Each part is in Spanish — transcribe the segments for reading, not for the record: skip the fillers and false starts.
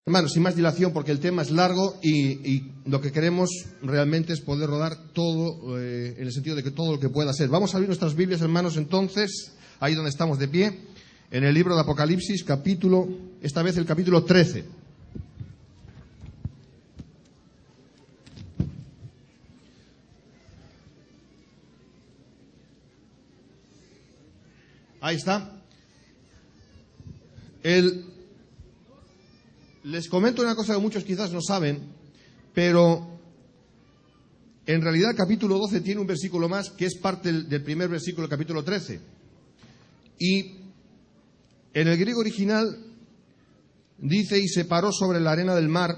Hermanos, sin más dilación, porque el tema es largo y lo que queremos realmente es poder rodar todo, en el sentido de que todo lo que pueda ser. Vamos a abrir nuestras Biblias, hermanos, entonces, ahí donde estamos de pie, en el libro de Apocalipsis, esta vez el capítulo 13. Ahí está. Les comento una cosa que muchos quizás no saben, pero en realidad el capítulo 12 tiene un versículo más que es parte del primer versículo del capítulo 13. Y en el griego original dice: y se paró sobre la arena del mar,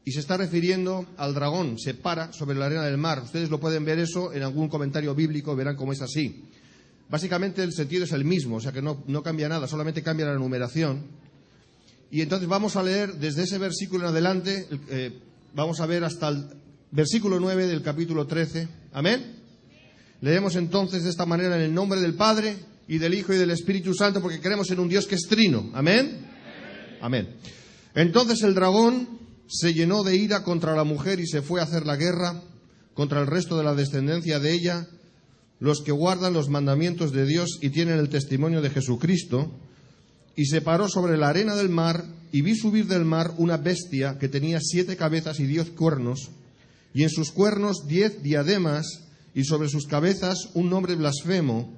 y se está refiriendo al dragón, se para sobre la arena del mar. Ustedes lo pueden ver eso en algún comentario bíblico, verán cómo es así. Básicamente el sentido es el mismo, o sea que no cambia nada, solamente cambia la numeración. Y entonces vamos a leer desde ese versículo en adelante, vamos a ver hasta el versículo 9 del capítulo 13. ¿Amén? Leemos entonces de esta manera: en el nombre del Padre, y del Hijo, y del Espíritu Santo, porque creemos en un Dios que es trino. ¿Amén? Amén. Entonces el dragón se llenó de ira contra la mujer y se fue a hacer la guerra contra el resto de la descendencia de ella, los que guardan los mandamientos de Dios y tienen el testimonio de Jesucristo. Y se paró sobre la arena del mar, y vi subir del mar una bestia que tenía 7 cabezas y 10 cuernos, y en sus cuernos 10 diademas, y sobre sus cabezas un nombre blasfemo.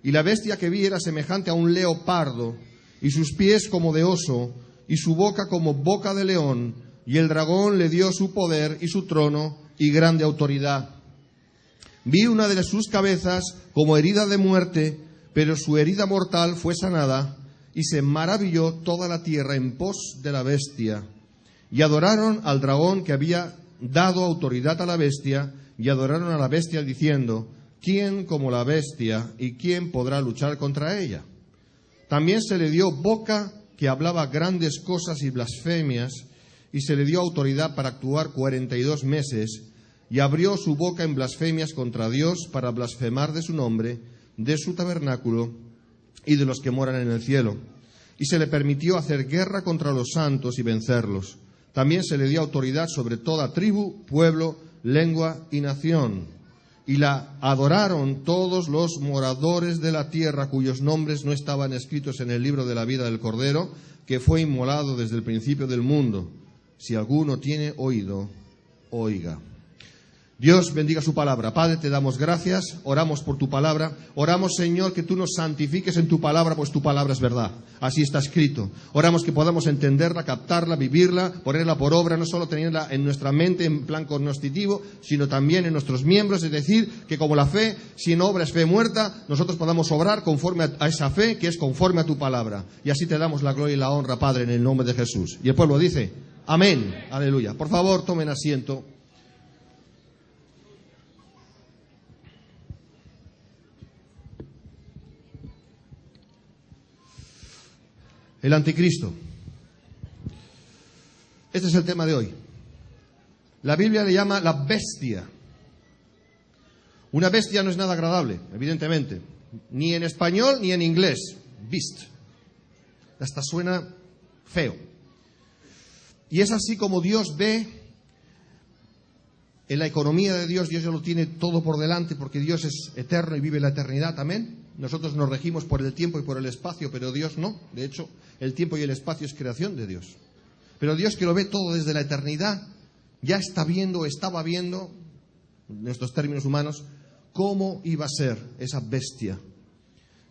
Y la bestia que vi era semejante a un leopardo, y sus pies como de oso, y su boca como boca de león, y el dragón le dio su poder y su trono y grande autoridad. Vi una de sus cabezas como herida de muerte, pero su herida mortal fue sanada, y se maravilló toda la tierra en pos de la bestia. Y adoraron al dragón que había dado autoridad a la bestia, y adoraron a la bestia diciendo: ¿quién como la bestia, y quién podrá luchar contra ella? También se le dio boca que hablaba grandes cosas y blasfemias, y se le dio autoridad para actuar 42 meses, y abrió su boca en blasfemias contra Dios para blasfemar de su nombre, de su tabernáculo y de los que moran en el cielo. Y se le permitió hacer guerra contra los santos y vencerlos. También se le dio autoridad sobre toda tribu, pueblo, lengua y nación. Y la adoraron todos los moradores de la tierra cuyos nombres no estaban escritos en el libro de la vida del Cordero, que fue inmolado desde el principio del mundo. Si alguno tiene oído, oiga. Dios bendiga su palabra. Padre, te damos gracias, oramos por tu palabra, oramos, Señor, que tú nos santifiques en tu palabra, pues tu palabra es verdad, así está escrito. Oramos que podamos entenderla, captarla, vivirla, ponerla por obra, no solo tenerla en nuestra mente en plan cognoscitivo, sino también en nuestros miembros, es decir, que como la fe sin obra es fe muerta, nosotros podamos obrar conforme a esa fe que es conforme a tu palabra. Y así te damos la gloria y la honra, Padre, en el nombre de Jesús. Y el pueblo dice: amén, aleluya. Por favor, tomen asiento. El anticristo. Este es el tema de hoy. La Biblia le llama la bestia. Una bestia no es nada agradable, evidentemente. Ni en español ni en inglés. Beast. Hasta suena feo. Y es así como Dios ve en la economía de Dios. Dios ya lo tiene todo por delante, porque Dios es eterno y vive la eternidad. Amén. Nosotros nos regimos por el tiempo y por el espacio, pero Dios no. De hecho, el tiempo y el espacio es creación de Dios. Pero Dios, que lo ve todo desde la eternidad, ya está viendo, estaba viendo, en estos términos humanos, cómo iba a ser esa bestia.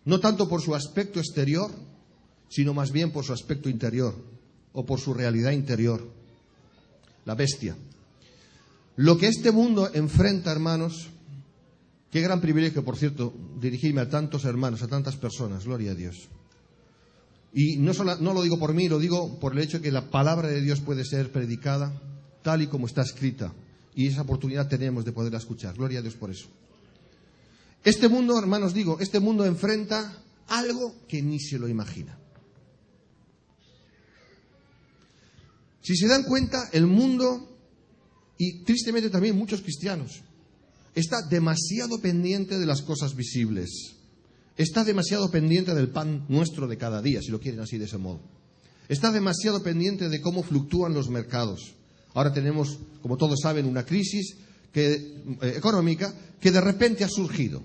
No tanto por su aspecto exterior, sino más bien por su aspecto interior, o por su realidad interior. La bestia. Lo que este mundo enfrenta, hermanos. Qué gran privilegio, por cierto, dirigirme a tantos hermanos, a tantas personas, gloria a Dios. Y no lo digo por mí, lo digo por el hecho de que la palabra de Dios puede ser predicada tal y como está escrita. Y esa oportunidad tenemos de poderla escuchar. Gloria a Dios por eso. Este mundo, hermanos, este mundo enfrenta algo que ni se lo imagina. Si se dan cuenta, el mundo, y tristemente también muchos cristianos, está demasiado pendiente de las cosas visibles. Está demasiado pendiente del pan nuestro de cada día, si lo quieren así de ese modo. Está demasiado pendiente de cómo fluctúan los mercados. Ahora tenemos, como todos saben, una crisis económica que de repente ha surgido.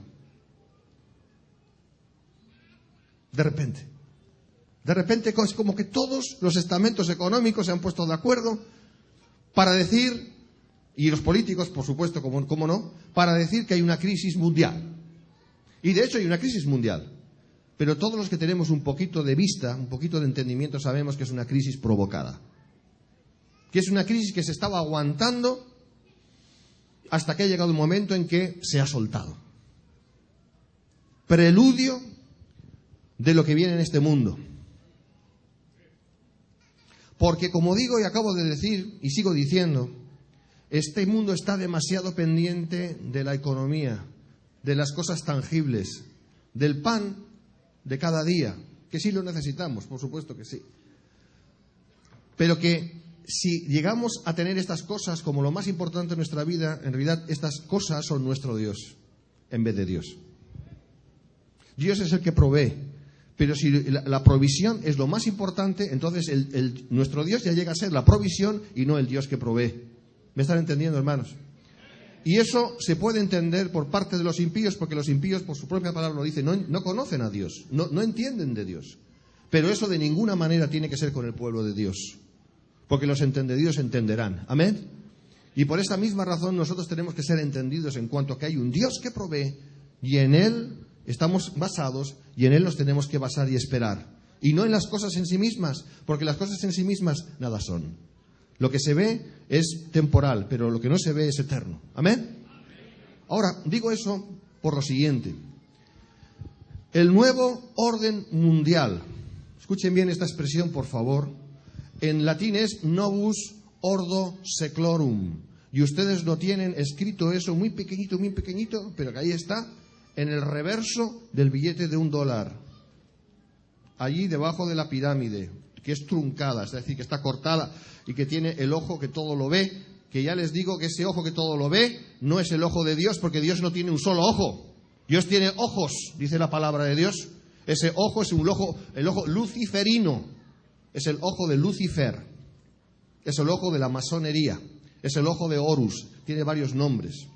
De repente. De repente es como que todos los estamentos económicos se han puesto de acuerdo para decir, y los políticos, por supuesto, como no, para decir que hay una crisis mundial. Y de hecho hay una crisis mundial. Pero todos los que tenemos un poquito de vista, un poquito de entendimiento, sabemos que es una crisis provocada. Que es una crisis que se estaba aguantando hasta que ha llegado el momento en que se ha soltado. Preludio de lo que viene en este mundo. Porque, como digo y acabo de decir, y sigo diciendo, este mundo está demasiado pendiente de la economía, de las cosas tangibles, del pan de cada día, que sí lo necesitamos, por supuesto que sí. Pero que si llegamos a tener estas cosas como lo más importante en nuestra vida, en realidad estas cosas son nuestro Dios, en vez de Dios. Dios es el que provee. Pero si la provisión es lo más importante, entonces nuestro Dios ya llega a ser la provisión y no el Dios que provee. ¿Me están entendiendo, hermanos? Y eso se puede entender por parte de los impíos, porque los impíos, por su propia palabra lo dicen, no conocen a Dios, no entienden de Dios. Pero eso de ninguna manera tiene que ser con el pueblo de Dios, porque los entendidos entenderán. ¿Amén? Y por esta misma razón nosotros tenemos que ser entendidos en cuanto a que hay un Dios que provee y en Él estamos basados y en Él nos tenemos que basar y esperar. Y no en las cosas en sí mismas, porque las cosas en sí mismas nada son. Lo que se ve es temporal, pero lo que no se ve es eterno. ¿Amén? Ahora, digo eso por lo siguiente. El nuevo orden mundial. Escuchen bien esta expresión, por favor. En latín es novus ordo seclorum. Y ustedes lo tienen escrito eso muy pequeñito, pero que ahí está, en el reverso del billete de $1, allí debajo de la pirámide, que es truncada, es decir, que está cortada y que tiene el ojo que todo lo ve, que ya les digo que ese ojo que todo lo ve no es el ojo de Dios, porque Dios no tiene un solo ojo. Dios tiene ojos, dice la palabra de Dios. Ese ojo es el ojo luciferino, es el ojo de Lucifer, es el ojo de la masonería, es el ojo de Horus, tiene varios nombres.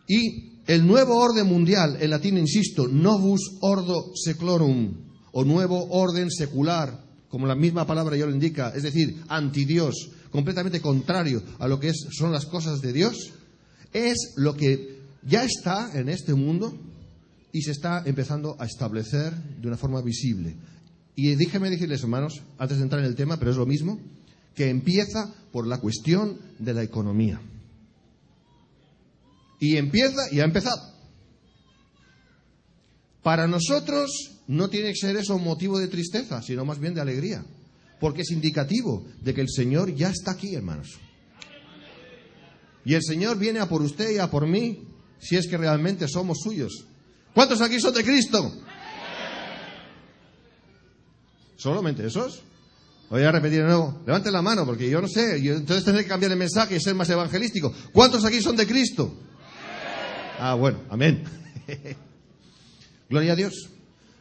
Y el nuevo orden mundial, en latín, insisto, novus ordo seclorum, o nuevo orden secular, como la misma palabra ya lo indica, es decir, antidios, completamente contrario a lo que son las cosas de Dios, es lo que ya está en este mundo y se está empezando a establecer de una forma visible. Y déjenme decirles, hermanos, antes de entrar en el tema, pero es lo mismo, que empieza por la cuestión de la economía. Y empieza y ha empezado. Para nosotros no tiene que ser eso un motivo de tristeza, sino más bien de alegría, porque es indicativo de que el Señor ya está aquí, hermanos. Y el Señor viene a por usted y a por mí, si es que realmente somos suyos. ¿Cuántos aquí son de Cristo? ¿Solamente esos? Voy a repetir de nuevo. Levanten la mano, porque yo no sé, entonces tendré que cambiar el mensaje y ser más evangelístico. ¿Cuántos aquí son de Cristo? Ah, bueno, amén. Gloria a Dios.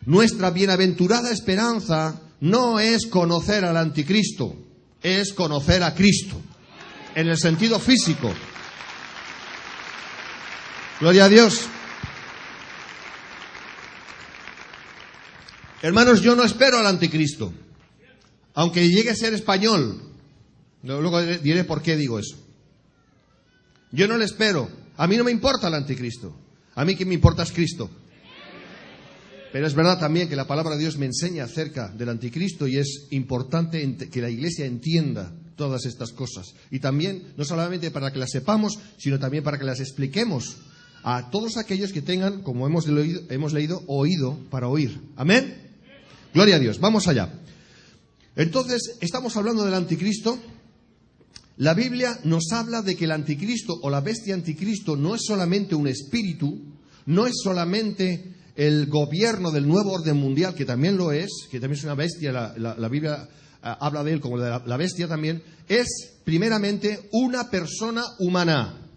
Nuestra bienaventurada esperanza no es conocer al anticristo, es conocer a Cristo, en el sentido físico. Gloria a Dios. Hermanos, yo no espero al anticristo, aunque llegue a ser español. Luego diré por qué digo eso. Yo no le espero. A mí no me importa el anticristo. A mí quien me importa es Cristo. Pero es verdad también que la palabra de Dios me enseña acerca del anticristo y es importante que la Iglesia entienda todas estas cosas. Y también, no solamente para que las sepamos, sino también para que las expliquemos a todos aquellos que tengan, como hemos leído, oído para oír. ¿Amén? Gloria a Dios. Vamos allá. Entonces, estamos hablando del anticristo. La Biblia nos habla de que el anticristo o la bestia anticristo no es solamente un espíritu, no es solamente el gobierno del nuevo orden mundial, que también lo es, que también es una bestia, la Biblia habla de él como de la bestia también, es primeramente una persona humana.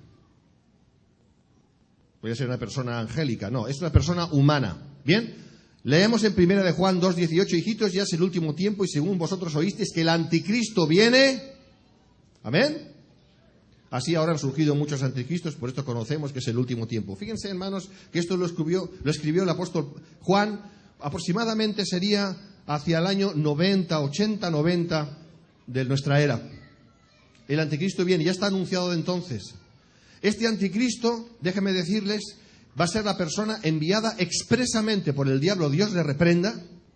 Voy a ser una persona angélica, no, es una persona humana. ¿Bien? Leemos en 1 de Juan 2:18, hijitos, ya es el último tiempo y según vosotros oísteis que el anticristo viene. Amén. Así ahora han surgido muchos anticristos, por esto conocemos que es el último tiempo. Fíjense, hermanos, que esto lo escribió el apóstol Juan, aproximadamente sería hacia el año 90 de nuestra era. El anticristo viene, ya está anunciado de entonces. Este anticristo, déjenme decirles, va a ser la persona enviada expresamente por el diablo, Dios le reprenda.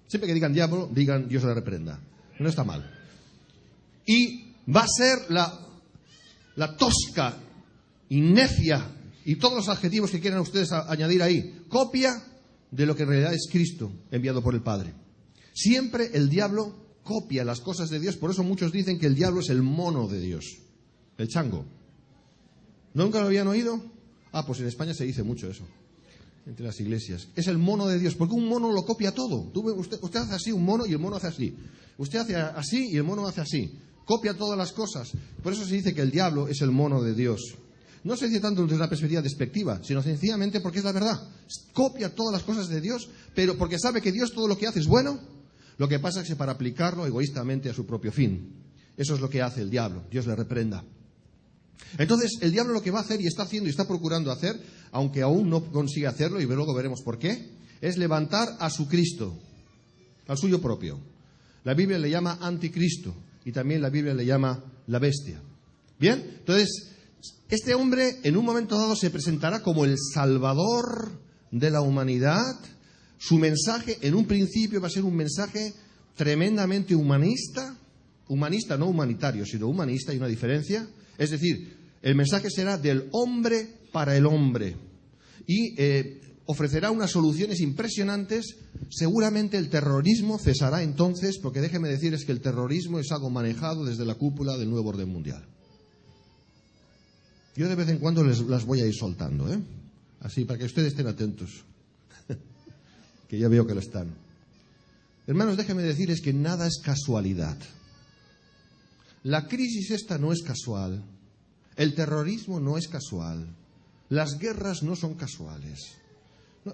Siempre que digan diablo, digan Dios le reprenda. No está mal. Y va a ser la tosca y necia y todos los adjetivos que quieran ustedes añadir ahí, copia de lo que en realidad es Cristo enviado por el Padre. Siempre el diablo copia las cosas de Dios, por eso muchos dicen que el diablo es el mono de Dios, el chango. ¿Nunca lo habían oído? Pues en España se dice mucho eso, entre las iglesias. Es el mono de Dios, porque un mono lo copia todo. Usted hace así un mono y el mono hace así. Usted hace así y el mono hace así. Copia todas las cosas. Por eso se dice que el diablo es el mono de Dios. No se dice tanto desde una perspectiva despectiva, sino sencillamente porque es la verdad. Copia todas las cosas de Dios, pero porque sabe que Dios todo lo que hace es bueno. Lo que pasa es que para aplicarlo egoístamente a su propio fin. Eso es lo que hace el diablo. Dios le reprenda. Entonces, el diablo lo que va a hacer y está haciendo y está procurando hacer, aunque aún no consigue hacerlo, y luego veremos por qué, es levantar a su Cristo, al suyo propio. La Biblia le llama anticristo y también la Biblia le llama la bestia. Bien, entonces, este hombre en un momento dado se presentará como el salvador de la humanidad. Su mensaje en un principio va a ser un mensaje tremendamente humanista, no humanitario, sino humanista, hay una diferencia. Es decir, el mensaje será del hombre para el hombre y ofrecerá unas soluciones impresionantes. Seguramente el terrorismo cesará entonces, porque déjenme decirles que el terrorismo es algo manejado desde la cúpula del nuevo orden mundial. Yo de vez en cuando las voy a ir soltando, así para que ustedes estén atentos, que ya veo que lo están. Hermanos, déjenme decirles que nada es casualidad. La crisis esta no es casual. El terrorismo no es casual. Las guerras no son casuales.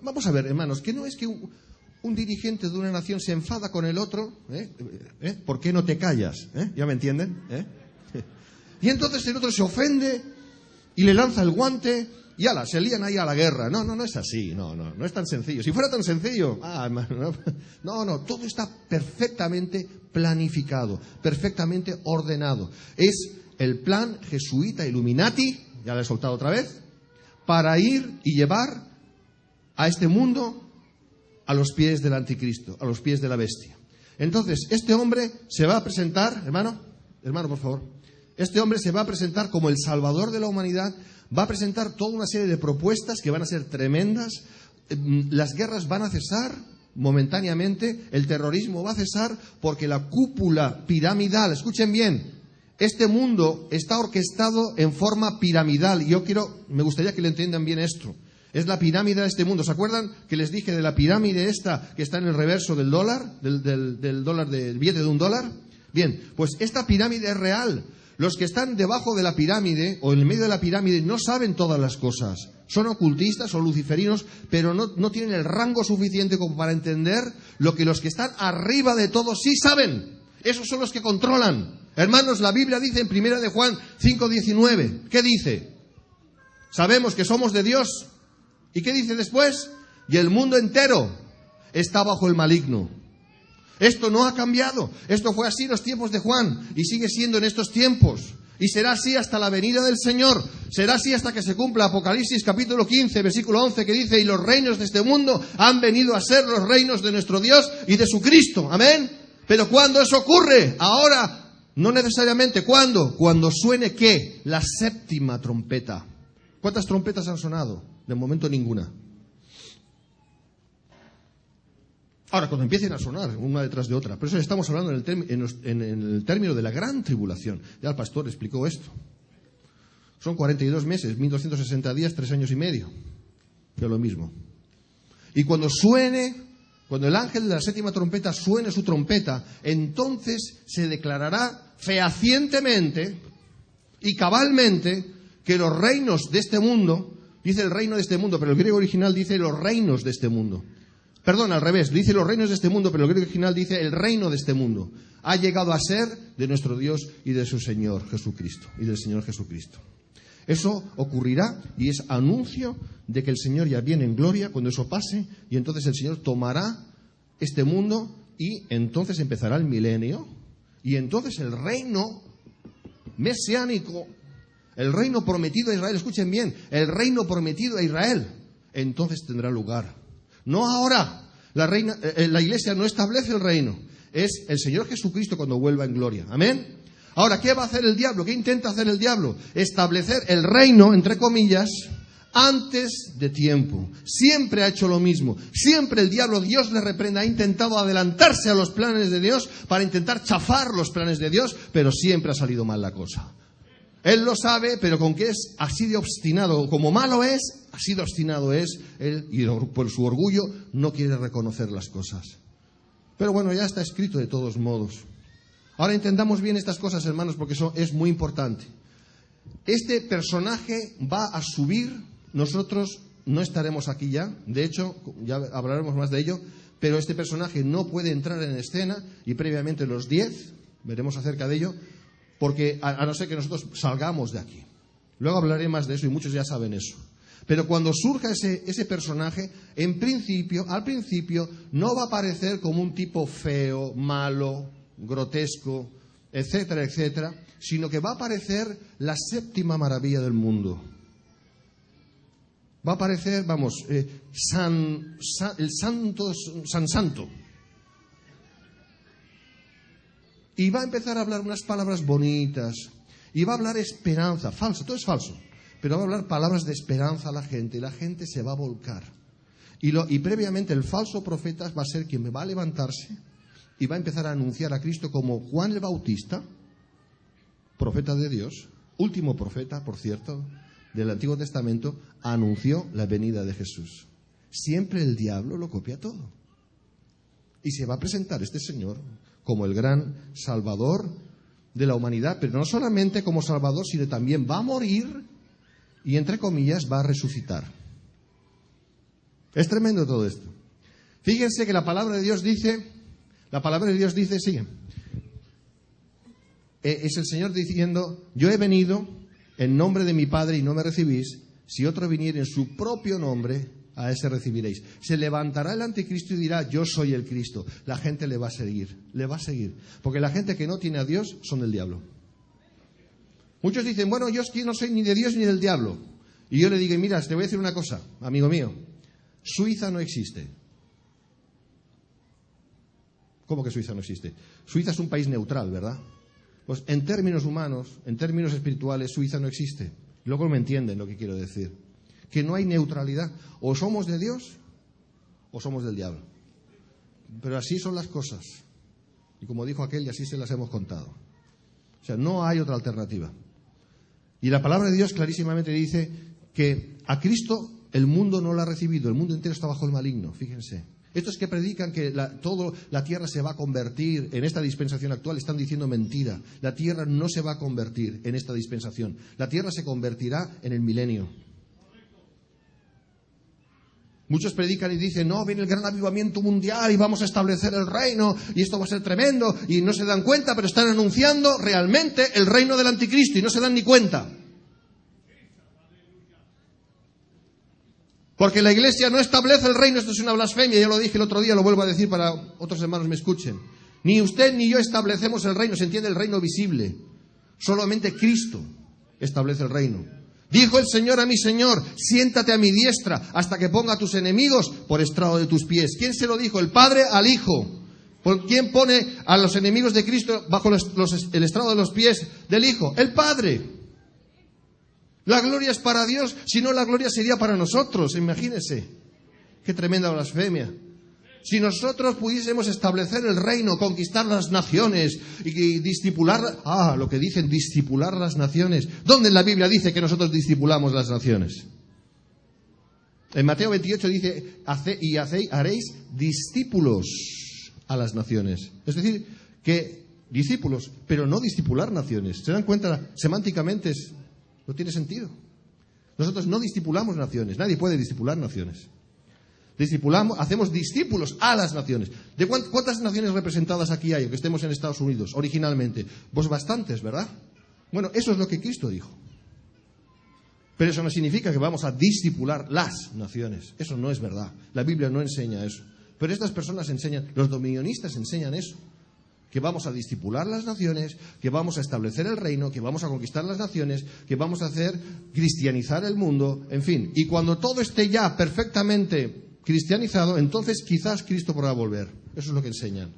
Vamos a ver, hermanos, que no es que un dirigente de una nación se enfada con el otro. ¿Por qué no te callas? ¿Ya me entienden? Y entonces el otro se ofende y le lanza el guante y ala, se lían ahí a la guerra. No es así. No es tan sencillo. Si fuera tan sencillo, no, todo está perfectamente planificado, perfectamente ordenado. Es el plan jesuita Illuminati, ya lo he soltado otra vez, para ir y llevar a este mundo a los pies del anticristo, a los pies de la bestia. Entonces, este hombre se va a presentar, hermano, por favor, este hombre se va a presentar como el salvador de la humanidad, va a presentar toda una serie de propuestas que van a ser tremendas, las guerras van a cesar momentáneamente, el terrorismo va a cesar porque la cúpula piramidal, escuchen bien, este mundo está orquestado en forma piramidal. Me gustaría que lo entiendan bien esto. Es la pirámide de este mundo. ¿Se acuerdan que les dije de la pirámide esta que está en el reverso del dólar, del dólar, del billete de $1? Bien, pues esta pirámide es real. Los que están debajo de la pirámide o en el medio de la pirámide no saben todas las cosas. Son ocultistas o luciferinos, pero no tienen el rango suficiente como para entender lo que los que están arriba de todo sí saben. Esos son los que controlan. Hermanos, la Biblia dice en 1 de Juan 5:19, ¿qué dice? Sabemos que somos de Dios. ¿Y qué dice después? Y el mundo entero está bajo el maligno. Esto no ha cambiado. Esto fue así en los tiempos de Juan y sigue siendo en estos tiempos. Y será así hasta la venida del Señor. Será así hasta que se cumpla Apocalipsis capítulo 15, versículo 11, que dice: y los reinos de este mundo han venido a ser los reinos de nuestro Dios y de su Cristo. Amén. Pero ¿cuándo eso ocurre? Ahora, no necesariamente. ¿Cuándo? Cuando suene ¿qué? La séptima trompeta. ¿Cuántas trompetas han sonado? De momento ninguna. Ahora, cuando empiecen a sonar una detrás de otra, por eso estamos hablando en el término de la gran tribulación. Ya el pastor explicó esto. Son 42 meses, 1260 días, 3 años y medio. Es lo mismo. Y cuando el ángel de la séptima trompeta suene su trompeta, entonces se declarará fehacientemente y cabalmente que los reinos de este mundo, dice el reino de este mundo, pero el griego original dice los reinos de este mundo. Perdón, al revés, dice los reinos de este mundo, pero el griego original dice el reino de este mundo. Ha llegado a ser de nuestro Dios y de su Señor Jesucristo, y del Señor Jesucristo. Eso ocurrirá y es anuncio de que el Señor ya viene en gloria cuando eso pase, y entonces el Señor tomará este mundo y entonces empezará el milenio, y entonces el reino mesiánico, el reino prometido a Israel, escuchen bien, el reino prometido a Israel, entonces tendrá lugar. No ahora, la Iglesia no establece el reino, es el Señor Jesucristo cuando vuelva en gloria. Amén. Ahora, ¿qué va a hacer el diablo? ¿Qué intenta hacer el diablo? Establecer el reino, entre comillas, antes de tiempo. Siempre ha hecho lo mismo. Siempre el diablo, Dios le reprenda, ha intentado adelantarse a los planes de Dios para intentar chafar los planes de Dios, pero siempre ha salido mal la cosa. Él lo sabe, pero con que es así de obstinado, como malo es, así de obstinado es, él, y por su orgullo no quiere reconocer las cosas. Pero bueno, ya está escrito de todos modos. Ahora entendamos bien estas cosas, hermanos, porque eso es muy importante. Este personaje va a subir, nosotros no estaremos aquí ya, de hecho, ya hablaremos más de ello, pero este personaje no puede entrar en escena y previamente los 10, veremos acerca de ello, porque a no ser que nosotros salgamos de aquí. Luego hablaré más de eso y muchos ya saben eso. Pero cuando surja ese personaje, al principio, no va a aparecer como un tipo feo, malo, grotesco, etcétera, etcétera, sino que va a aparecer la séptima maravilla del mundo. Va a aparecer, el San Santo. Y va a empezar a hablar unas palabras bonitas. Y va a hablar esperanza, falso, todo es falso. Pero va a hablar palabras de esperanza a la gente. Y la gente se va a volcar. Y previamente el falso profeta va a ser quien va a levantarse y va a empezar a anunciar a Cristo como Juan el Bautista, profeta de Dios, último profeta, por cierto, del Antiguo Testamento, anunció la venida de Jesús. Siempre el diablo lo copia todo. Y se va a presentar este Señor como el gran Salvador de la humanidad, pero no solamente como Salvador, sino también va a morir y, entre comillas, va a resucitar. Es tremendo todo esto. Fíjense que la palabra de Dios dice, sigue. Es el Señor diciendo, yo he venido en nombre de mi Padre y no me recibís, si otro viniere en su propio nombre, a ese recibiréis. Se levantará el anticristo y dirá, yo soy el Cristo. La gente le va a seguir, porque la gente que no tiene a Dios son del diablo. Muchos dicen, bueno, yo no soy ni de Dios ni del diablo. Y yo le digo, mira, te voy a decir una cosa, amigo mío, Suiza no existe. ¿Cómo que Suiza no existe? Suiza es un país neutral, ¿verdad? Pues en términos humanos, en términos espirituales, Suiza no existe. Luego me entienden lo que quiero decir. Que no hay neutralidad. O somos de Dios o somos del diablo. Pero así son las cosas. Y como dijo aquel, y así se las hemos contado. O sea, no hay otra alternativa. Y la palabra de Dios clarísimamente dice que a Cristo el mundo no lo ha recibido. El mundo entero está bajo el maligno, fíjense. Estos que predican que toda la tierra se va a convertir en esta dispensación actual están diciendo mentira. La tierra no se va a convertir en esta dispensación. La tierra se convertirá en el milenio. Muchos predican y dicen, no, viene el gran avivamiento mundial y vamos a establecer el reino y esto va a ser tremendo, y no se dan cuenta, pero están anunciando realmente el reino del anticristo y no se dan ni cuenta. Porque la Iglesia no establece el reino, esto es una blasfemia, ya lo dije el otro día, lo vuelvo a decir para otros hermanos me escuchen. Ni usted ni yo establecemos el reino, se entiende el reino visible. Solamente Cristo establece el reino. Dijo el Señor a mi Señor, siéntate a mi diestra hasta que ponga a tus enemigos por estrado de tus pies. ¿Quién se lo dijo? El Padre al Hijo. ¿Quién pone a los enemigos de Cristo bajo el estrado de los pies del Hijo? El Padre. La gloria es para Dios, si no la gloria sería para nosotros, imagínense. Qué tremenda blasfemia. Si nosotros pudiésemos establecer el reino, conquistar las naciones y discipular, lo que dicen, discipular las naciones. ¿Dónde en la Biblia dice que nosotros discipulamos las naciones? En Mateo 28 dice, haréis discípulos a las naciones. Es decir, que discípulos, pero no discipular naciones. ¿Se dan cuenta? Semánticamente no tiene sentido. Nosotros no discipulamos naciones, nadie puede discipular naciones. Discipulamos, hacemos discípulos a las naciones. ¿De cuántas naciones representadas aquí hay, que estemos en Estados Unidos, originalmente? Pues bastantes, ¿verdad? Bueno, eso es lo que Cristo dijo. Pero eso no significa que vamos a discipular las naciones. Eso no es verdad. La Biblia no enseña eso. Pero estas personas enseñan, los dominionistas enseñan eso. Que vamos a discipular las naciones, que vamos a establecer el reino, que vamos a conquistar las naciones, que vamos a hacer cristianizar el mundo, en fin. Y cuando todo esté ya perfectamente cristianizado, entonces quizás Cristo podrá volver. Eso es lo que enseñan.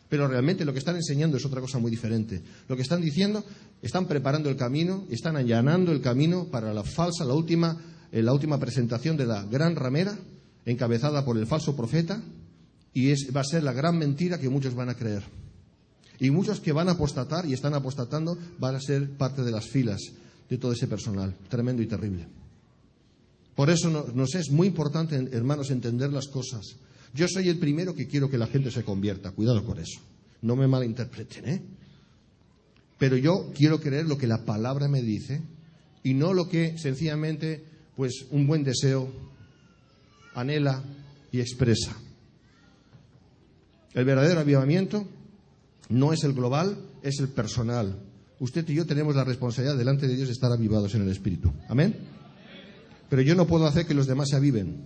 Pero realmente lo que están enseñando es otra cosa muy diferente. Lo que están diciendo, están preparando el camino, están allanando el camino para la última presentación de la gran ramera, encabezada por el falso profeta, y va a ser la gran mentira que muchos van a creer. Y muchos que van a apostatar y están apostatando van a ser parte de las filas de todo ese personal. Tremendo y terrible. Por eso nos es muy importante, hermanos, entender las cosas. Yo soy el primero que quiero que la gente se convierta. Cuidado con eso. No me malinterpreten, ¿eh? Pero yo quiero creer lo que la palabra me dice y no lo que sencillamente, pues, un buen deseo anhela y expresa. El verdadero avivamiento no es el global, es el personal. Usted y yo tenemos la responsabilidad delante de Dios de estar avivados en el Espíritu. ¿Amén? Pero yo no puedo hacer que los demás se aviven.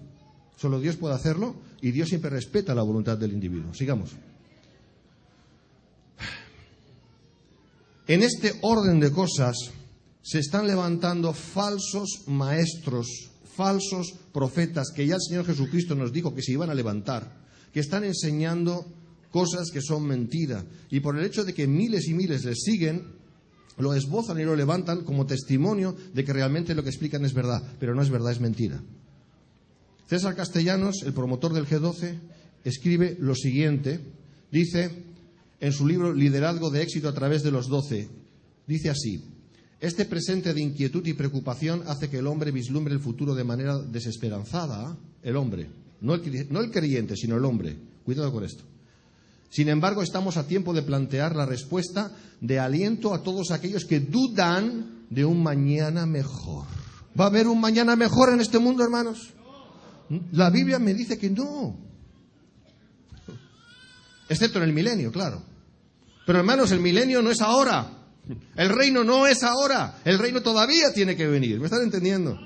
Solo Dios puede hacerlo y Dios siempre respeta la voluntad del individuo. Sigamos. En este orden de cosas se están levantando falsos maestros, falsos profetas, que ya el Señor Jesucristo nos dijo que se iban a levantar, que están enseñando cosas que son mentira. Y por el hecho de que miles y miles les siguen, lo esbozan y lo levantan como testimonio de que realmente lo que explican es verdad. Pero no es verdad, es mentira. César Castellanos, el promotor del G12, escribe lo siguiente. Dice en su libro Liderazgo de éxito a través de los 12. Dice así: este presente de inquietud y preocupación hace que el hombre vislumbre el futuro de manera desesperanzada. El hombre, no el creyente, sino el hombre. Cuidado con esto. Sin embargo, estamos a tiempo de plantear la respuesta de aliento a todos aquellos que dudan de un mañana mejor. ¿Va a haber un mañana mejor en este mundo, hermanos? La Biblia me dice que no. Excepto en el milenio, claro. Pero, hermanos, el milenio no es ahora. El reino no es ahora. El reino todavía tiene que venir. ¿Me están entendiendo?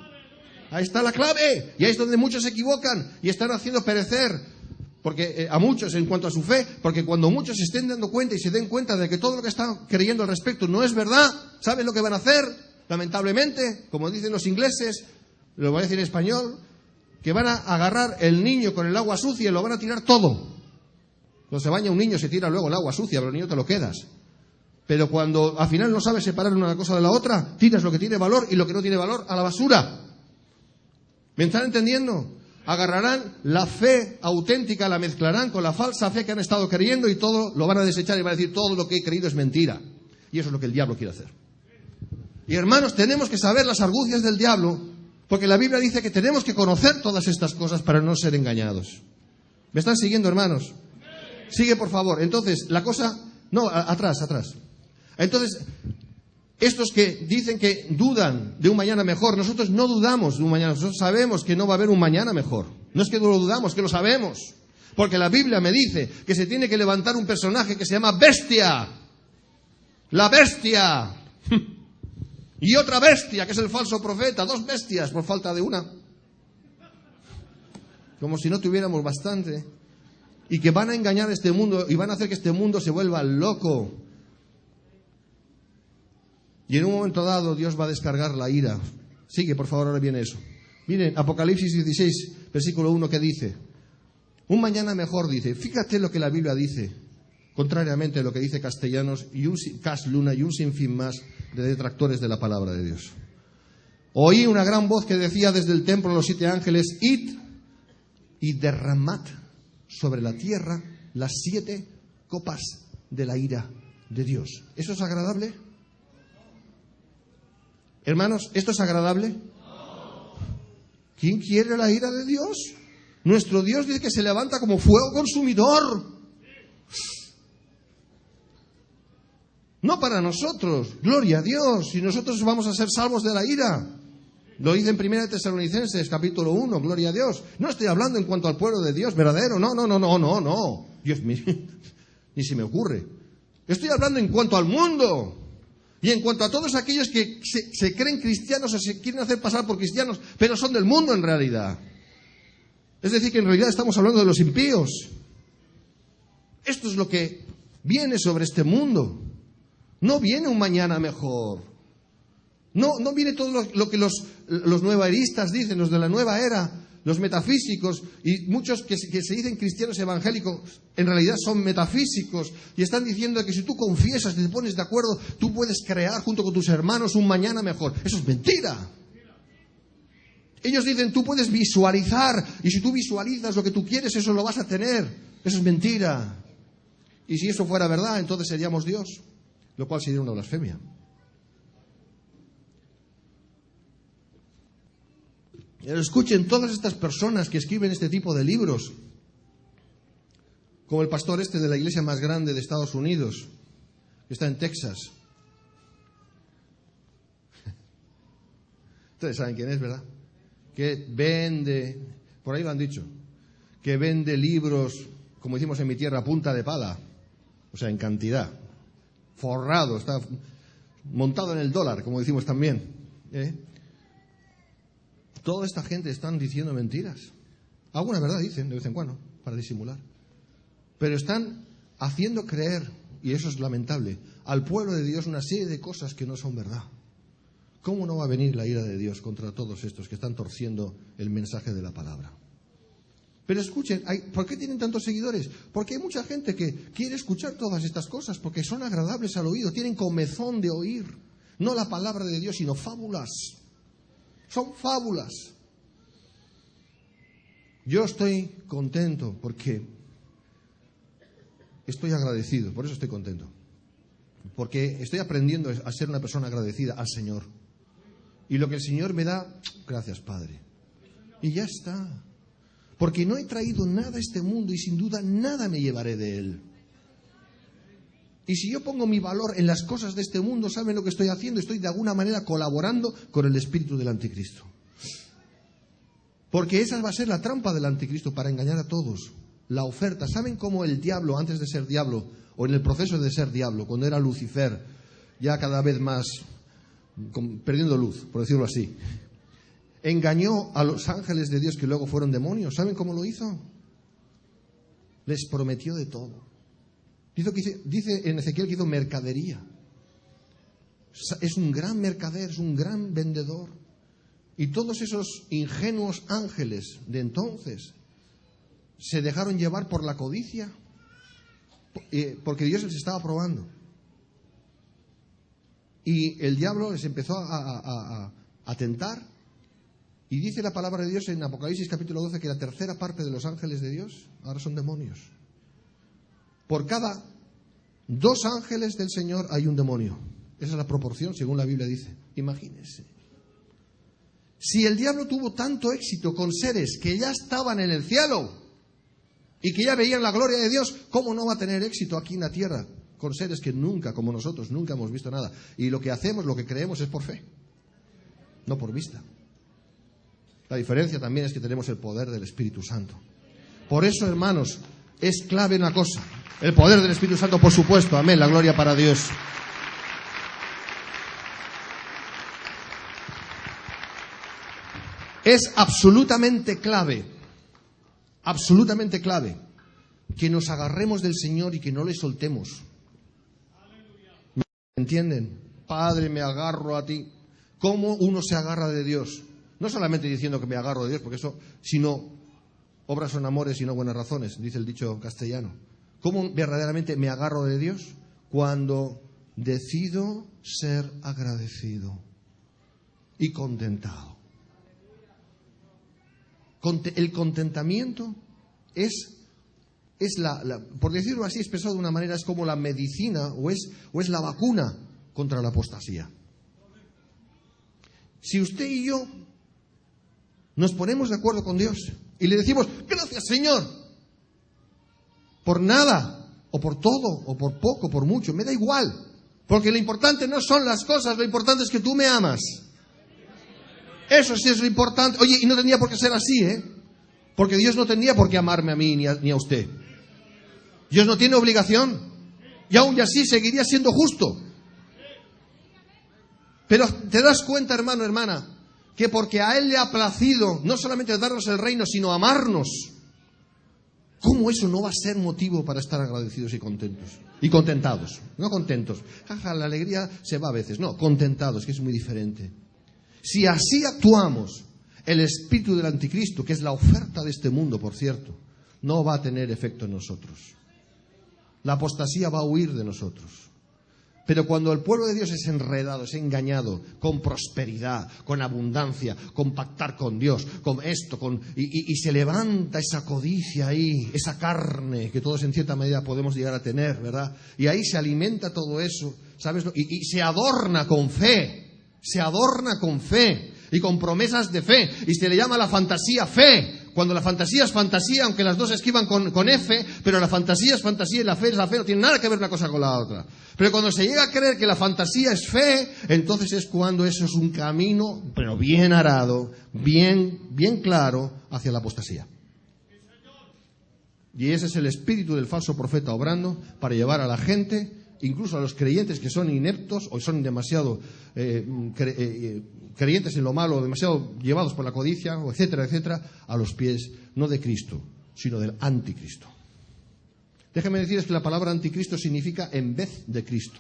Ahí está la clave. Y ahí es donde muchos se equivocan y están haciendo perecer. Porque a muchos en cuanto a su fe, porque cuando muchos se estén dando cuenta y se den cuenta de que todo lo que están creyendo al respecto no es verdad, ¿saben lo que van a hacer? Lamentablemente, como dicen los ingleses, lo voy a decir en español, que van a agarrar el niño con el agua sucia y lo van a tirar todo. Cuando se baña un niño se tira luego el agua sucia, pero el niño te lo quedas. Pero cuando al final no sabes separar una cosa de la otra, tiras lo que tiene valor y lo que no tiene valor a la basura. ¿Me están entendiendo? Agarrarán la fe auténtica, la mezclarán con la falsa fe que han estado creyendo y todo lo van a desechar y van a decir todo lo que he creído es mentira. Y eso es lo que el diablo quiere hacer. Y hermanos, tenemos que saber las argucias del diablo, porque la Biblia dice que tenemos que conocer todas estas cosas para no ser engañados. ¿Me están siguiendo, hermanos? Sigue, por favor. Entonces, la cosa... No, atrás. Entonces, estos que dicen que dudan de un mañana mejor, nosotros no dudamos de un mañana, nosotros sabemos que no va a haber un mañana mejor. No es que no lo dudamos, que lo sabemos. Porque la Biblia me dice que se tiene que levantar un personaje que se llama bestia. La bestia. Y otra bestia, que es el falso profeta. Dos bestias por falta de una. Como si no tuviéramos bastante. Y que van a engañar a este mundo y van a hacer que este mundo se vuelva loco. Y en un momento dado Dios va a descargar la ira. Sigue, por favor, ahora viene eso. Miren, Apocalipsis 16, versículo 1, ¿qué dice? Un mañana mejor, dice. Fíjate lo que la Biblia dice, contrariamente a lo que dice Castellanos y Cas Luna y un sinfín más de detractores de la palabra de Dios. Oí una gran voz que decía desde el templo a los 7 ángeles: id y derramad sobre la tierra las 7 copas de la ira de Dios. ¿Eso es agradable? Hermanos, ¿esto es agradable? ¿Quién quiere la ira de Dios? Nuestro Dios dice que se levanta como fuego consumidor. No para nosotros, gloria a Dios, y nosotros vamos a ser salvos de la ira. Lo dice en 1 Tesalonicenses, capítulo 1, gloria a Dios. No estoy hablando en cuanto al pueblo de Dios verdadero, no. Dios mío, ni se me ocurre. Estoy hablando en cuanto al mundo. Y en cuanto a todos aquellos que se creen cristianos o se quieren hacer pasar por cristianos, pero son del mundo en realidad. Es decir, que en realidad estamos hablando de los impíos. Esto es lo que viene sobre este mundo. No viene un mañana mejor. No viene todo lo que los nuevaeristas dicen, los de la nueva era, los metafísicos, y muchos que se dicen cristianos evangélicos, en realidad son metafísicos, y están diciendo que si tú confiesas, te pones de acuerdo, tú puedes crear junto con tus hermanos un mañana mejor. Eso es mentira. Ellos dicen, tú puedes visualizar, y si tú visualizas lo que tú quieres, eso lo vas a tener. Eso es mentira. Y si eso fuera verdad, entonces seríamos Dios, lo cual sería una blasfemia. Escuchen, todas estas personas que escriben este tipo de libros, como el pastor este de la iglesia más grande de Estados Unidos, que está en Texas. Ustedes saben quién es, ¿verdad? Que vende, por ahí lo han dicho, que vende libros, como decimos en mi tierra, a punta de pala, o sea, en cantidad, forrado, está montado en el dólar, como decimos también, Toda esta gente están diciendo mentiras. Alguna verdad dicen de vez en cuando, para disimular. Pero están haciendo creer, y eso es lamentable, al pueblo de Dios una serie de cosas que no son verdad. ¿Cómo no va a venir la ira de Dios contra todos estos que están torciendo el mensaje de la palabra? Pero escuchen, ¿por qué tienen tantos seguidores? Porque hay mucha gente que quiere escuchar todas estas cosas, porque son agradables al oído, tienen comezón de oír. No la palabra de Dios, sino fábulas. Son fábulas. Yo estoy contento porque estoy agradecido, por eso estoy contento. Porque estoy aprendiendo a ser una persona agradecida al Señor. Y lo que el Señor me da, gracias Padre. Y ya está. Porque no he traído nada a este mundo y sin duda nada me llevaré de él. Y si yo pongo mi valor en las cosas de este mundo, ¿saben lo que estoy haciendo? Estoy de alguna manera colaborando con el espíritu del anticristo. Porque esa va a ser la trampa del anticristo para engañar a todos. La oferta. ¿Saben cómo el diablo, antes de ser diablo, o en el proceso de ser diablo, cuando era Lucifer, ya cada vez más perdiendo luz, por decirlo así, engañó a los ángeles de Dios que luego fueron demonios? ¿Saben cómo lo hizo? Les prometió de todo. Dice en Ezequiel que hizo mercadería. Es un gran mercader, es un gran vendedor. Y todos esos ingenuos ángeles de entonces se dejaron llevar por la codicia, porque Dios les estaba probando. Y el diablo les empezó a tentar. Y dice la palabra de Dios en Apocalipsis capítulo 12 que la tercera parte de los ángeles de Dios ahora son demonios. Por cada 2 ángeles del Señor hay un demonio. Esa es la proporción, según la Biblia dice. Imagínense. Si el diablo tuvo tanto éxito con seres que ya estaban en el cielo y que ya veían la gloria de Dios, ¿cómo no va a tener éxito aquí en la tierra con seres que nunca, como nosotros, nunca hemos visto nada? Y lo que hacemos, lo que creemos es por fe, no por vista. La diferencia también es que tenemos el poder del Espíritu Santo. Por eso, hermanos, es clave una cosa. El poder del Espíritu Santo, por supuesto. Amén. La gloria para Dios. Es absolutamente clave que nos agarremos del Señor y que no le soltemos. ¿Me entienden? Padre, me agarro a ti. ¿Cómo uno se agarra de Dios? No solamente diciendo que me agarro de Dios, porque eso, sino obras son amores y no buenas razones, dice el dicho castellano. ¿Cómo verdaderamente me agarro de Dios? Cuando decido ser agradecido y contentado. El contentamiento es por decirlo así, expresado de una manera, es como la medicina o es la vacuna contra la apostasía. Si usted y yo nos ponemos de acuerdo con Dios y le decimos, gracias Señor, por nada, o por todo, o por poco, por mucho, me da igual, porque lo importante no son las cosas, lo importante es que tú me amas. Eso sí es lo importante. Oye, y no tendría por qué ser así, ¿eh? Porque Dios no tendría por qué amarme a mí ni a usted. Dios no tiene obligación. Y aún así seguiría siendo justo. Pero te das cuenta, hermano, hermana, que porque a Él le ha placido no solamente darnos el reino, sino amarnos, ¿cómo eso no va a ser motivo para estar agradecidos y contentos? Y contentados, no contentos. Jaja, la alegría se va a veces. No, contentados, que es muy diferente. Si así actuamos, el espíritu del anticristo, que es la oferta de este mundo, por cierto, no va a tener efecto en nosotros. La apostasía va a huir de nosotros. Pero cuando el pueblo de Dios es enredado, es engañado, con prosperidad, con abundancia, con pactar con Dios, con esto, y se levanta esa codicia ahí, esa carne que todos en cierta medida podemos llegar a tener, ¿verdad? Y ahí se alimenta todo eso, ¿sabes? Y se adorna con fe, y con promesas de fe, y se le llama la fantasía fe. Cuando la fantasía es fantasía, aunque las dos escriban con F, pero la fantasía es fantasía y la fe es la fe, no tiene nada que ver una cosa con la otra. Pero cuando se llega a creer que la fantasía es fe, entonces es cuando eso es un camino, pero bien arado, bien claro, hacia la apostasía. Y ese es el espíritu del falso profeta obrando para llevar a la gente, incluso a los creyentes que son ineptos o son demasiado creyentes en lo malo, demasiado llevados por la codicia, etcétera, etcétera, a los pies no de Cristo, sino del anticristo. Déjenme decirles que la palabra anticristo significa en vez de Cristo.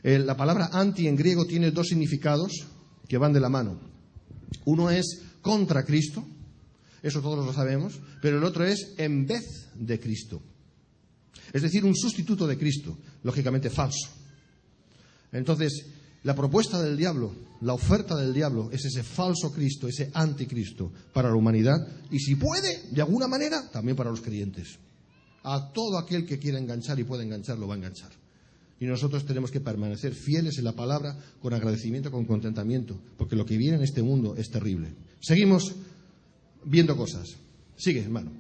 La palabra anti en griego tiene dos significados que van de la mano. Uno es contra Cristo, eso todos lo sabemos, pero el otro es en vez de Cristo. Es decir, un sustituto de Cristo, lógicamente falso. Entonces, la propuesta del diablo, la oferta del diablo es ese falso Cristo, ese anticristo para la humanidad y si puede, de alguna manera, también para los creyentes. A todo aquel que quiera enganchar y pueda enganchar, lo va a enganchar. Y nosotros tenemos que permanecer fieles en la palabra, con agradecimiento, con contentamiento, porque lo que viene en este mundo es terrible. Seguimos viendo cosas. Sigue, hermano.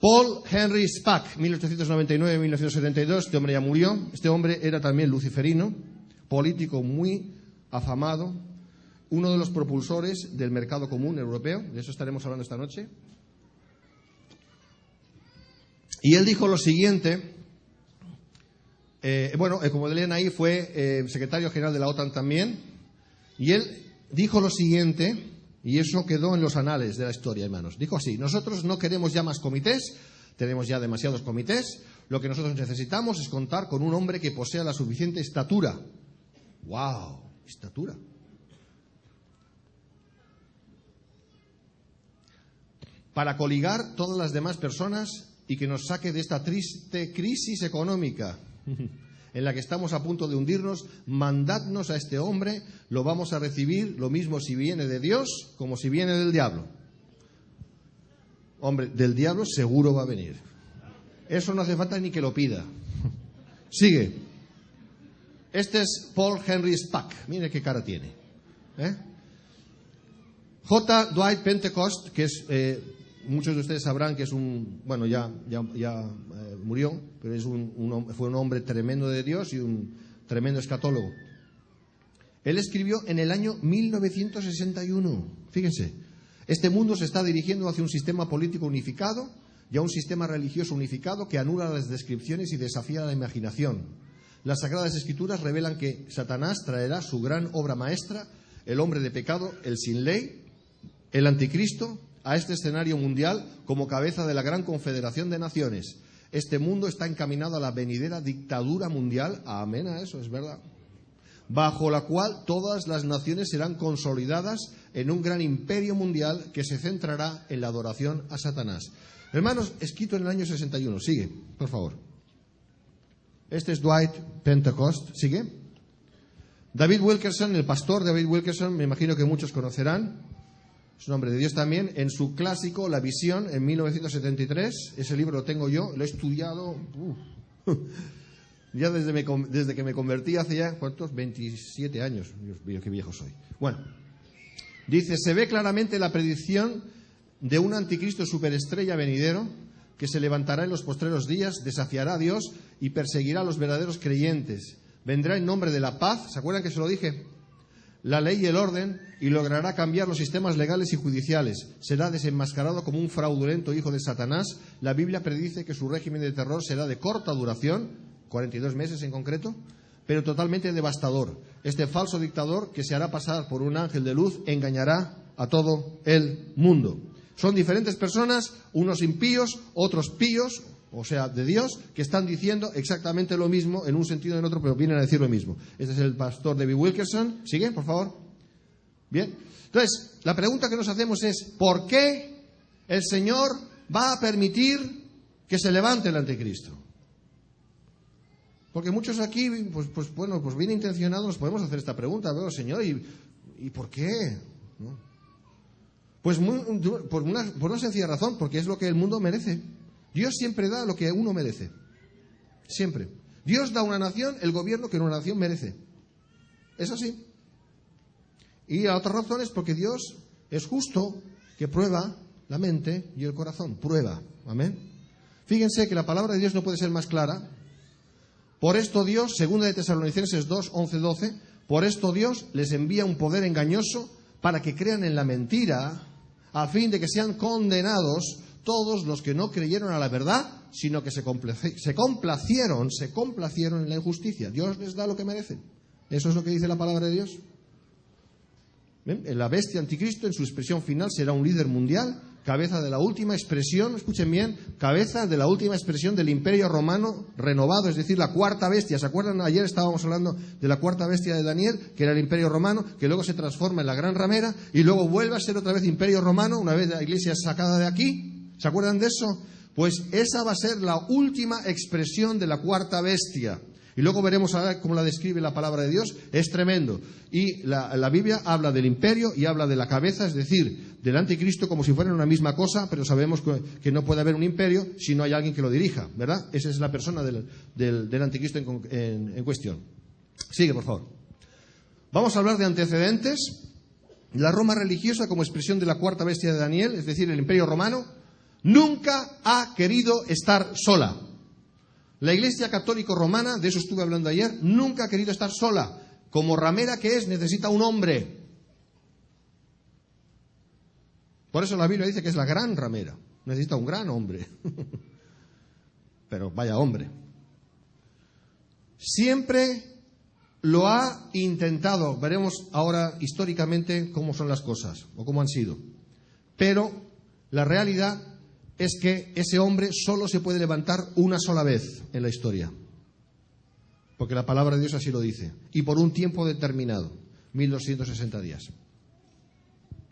Paul Henry Spack, 1899-1972, este hombre ya murió. Este hombre era también luciferino, político muy afamado, uno de los propulsores del mercado común europeo, de eso estaremos hablando esta noche. Y él dijo lo siguiente, como leen ahí, fue secretario general de la OTAN también, y él dijo lo siguiente, y eso quedó en los anales de la historia, hermanos. Dijo así: nosotros no queremos ya más comités, tenemos ya demasiados comités, lo que nosotros necesitamos es contar con un hombre que posea la suficiente estatura. ¡Wow! Estatura. Para coligar todas las demás personas y que nos saque de esta triste crisis económica en la que estamos a punto de hundirnos. Mandadnos a este hombre, lo vamos a recibir, lo mismo si viene de Dios como si viene del diablo. Hombre, del diablo seguro va a venir. Eso no hace falta ni que lo pida. Sigue. Este es Paul Henry Spack. Mire qué cara tiene. J. Dwight Pentecost, que es... muchos de ustedes sabrán que es ya murió, pero fue un hombre tremendo de Dios y un tremendo escatólogo. Él escribió en el año 1961, fíjense, este mundo se está dirigiendo hacia un sistema político unificado y a un sistema religioso unificado que anula las descripciones y desafía la imaginación. Las Sagradas Escrituras revelan que Satanás traerá su gran obra maestra, el hombre de pecado, el sin ley, el anticristo, a este escenario mundial como cabeza de la gran confederación de naciones. Este mundo está encaminado a la venidera dictadura mundial, amén a eso, es verdad, bajo la cual todas las naciones serán consolidadas en un gran imperio mundial que se centrará en la adoración a Satanás. Hermanos, escrito en el año 61, sigue, por favor. Este es Dwight Pentecost, sigue. David Wilkerson, el pastor David Wilkerson, me imagino que muchos conocerán. Es un hombre de Dios también, en su clásico La Visión, en 1973, ese libro lo tengo yo, lo he estudiado ya desde que me convertí hace ya, ¿cuántos? 27 años, Dios mío, qué viejo soy. Bueno, dice, se ve claramente la predicción de un anticristo superestrella venidero que se levantará en los postreros días, desafiará a Dios y perseguirá a los verdaderos creyentes. Vendrá en nombre de la paz, ¿se acuerdan que se lo dije? la ley y el orden y logrará cambiar los sistemas legales y judiciales. Será desenmascarado como un fraudulento hijo de Satanás. La Biblia predice que su régimen de terror será de corta duración, 42 meses en concreto, pero totalmente devastador. Este falso dictador, que se hará pasar por un ángel de luz, engañará a todo el mundo. Son diferentes personas, unos impíos, otros píos, o sea, de Dios, que están diciendo exactamente lo mismo en un sentido y en otro, pero vienen a decir lo mismo. Este es el pastor David Wilkerson. ¿Sigue, por favor? Bien. Entonces, la pregunta que nos hacemos es, ¿por qué el Señor va a permitir que se levante el anticristo? Porque muchos aquí, pues bien intencionados, nos podemos hacer esta pregunta, ¿no? Señor, ¿y por qué? ¿No? Pues por una sencilla razón, porque es lo que el mundo merece. Dios siempre da lo que uno merece. Siempre. Dios da a una nación el gobierno que una nación merece. Es así. Y a otras razones porque Dios es justo, que prueba la mente y el corazón. Prueba. Amén. Fíjense que la palabra de Dios no puede ser más clara. Por esto Dios, 2 de Tesalonicenses 2, 11, 12, por esto Dios les envía un poder engañoso para que crean en la mentira, a fin de que sean condenados todos los que no creyeron a la verdad, sino que se complacieron en la injusticia. Dios les da lo que merecen. Eso es lo que dice la palabra de Dios. ¿Ven? La bestia anticristo en su expresión final será un líder mundial, cabeza de la última expresión, escuchen bien, cabeza de la última expresión del Imperio Romano renovado, es decir, la cuarta bestia. ¿Se acuerdan? Ayer estábamos hablando de la cuarta bestia de Daniel, que era el Imperio Romano, que luego se transforma en la gran ramera y luego vuelve a ser otra vez Imperio Romano, una vez la iglesia es sacada de aquí. ¿Se acuerdan de eso? Pues esa va a ser la última expresión de la cuarta bestia. Y luego veremos ahora cómo la describe la palabra de Dios. Es tremendo. Y la Biblia habla del imperio y habla de la cabeza, es decir, del anticristo como si fueran una misma cosa, pero sabemos que no puede haber un imperio si no hay alguien que lo dirija, ¿verdad? Esa es la persona del anticristo en cuestión. Sigue, por favor. Vamos a hablar de antecedentes. La Roma religiosa como expresión de la cuarta bestia de Daniel, es decir, el imperio romano, nunca ha querido estar sola. La Iglesia Católica Romana, de eso estuve hablando ayer, nunca ha querido estar sola. Como ramera que es, necesita un hombre. Por eso la Biblia dice que es la gran ramera. Necesita un gran hombre. Pero vaya hombre. Siempre lo ha intentado. Veremos ahora históricamente cómo son las cosas o cómo han sido. Pero la realidad es que ese hombre solo se puede levantar una sola vez en la historia. Porque la palabra de Dios así lo dice. Y por un tiempo determinado, 1260 días.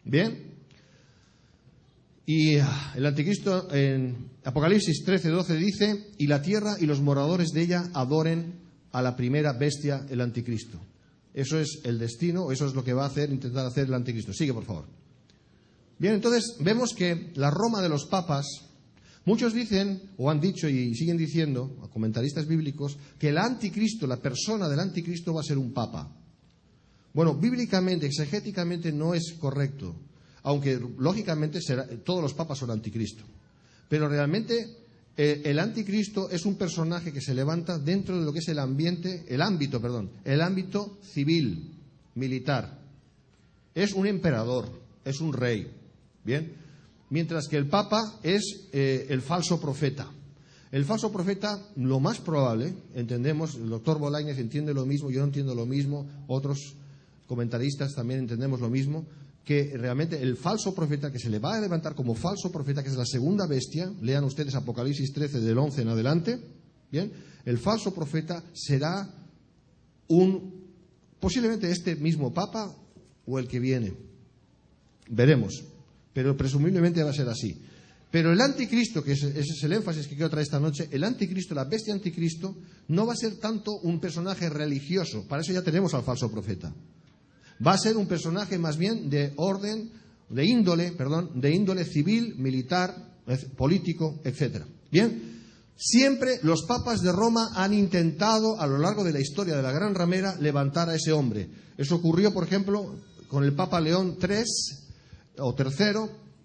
¿Bien? Y el anticristo en Apocalipsis 13:12 dice: y la tierra y los moradores de ella adoren a la primera bestia, el anticristo. Eso es el destino, eso es lo que va a intentar hacer el anticristo. Sigue, por favor. Bien, entonces vemos que la Roma de los papas, muchos dicen, o han dicho y siguen diciendo, comentaristas bíblicos, que el anticristo, la persona del anticristo va a ser un papa. Bueno, bíblicamente, exegéticamente no es correcto, aunque lógicamente todos los papas son anticristo. Pero realmente el anticristo es un personaje que se levanta dentro de lo que es el ámbito civil, militar. Es un emperador, es un rey. Bien, mientras que el Papa es el falso profeta. El falso profeta, lo más probable, entendemos, el doctor Bolañez entiende lo mismo, yo no entiendo lo mismo, otros comentaristas también entendemos lo mismo, que realmente el falso profeta que se le va a levantar como falso profeta, que es la segunda bestia, lean ustedes Apocalipsis 13 del 11 en adelante, bien, el falso profeta será posiblemente este mismo Papa o el que viene. Veremos. Pero presumiblemente va a ser así. Pero el anticristo, que ese es el énfasis que quiero traer esta noche, el anticristo, la bestia anticristo, no va a ser tanto un personaje religioso. Para eso ya tenemos al falso profeta. Va a ser un personaje más bien de índole civil, militar, político, etc. Bien, siempre los papas de Roma han intentado, a lo largo de la historia de la Gran Ramera, levantar a ese hombre. Eso ocurrió, por ejemplo, con el Papa León III,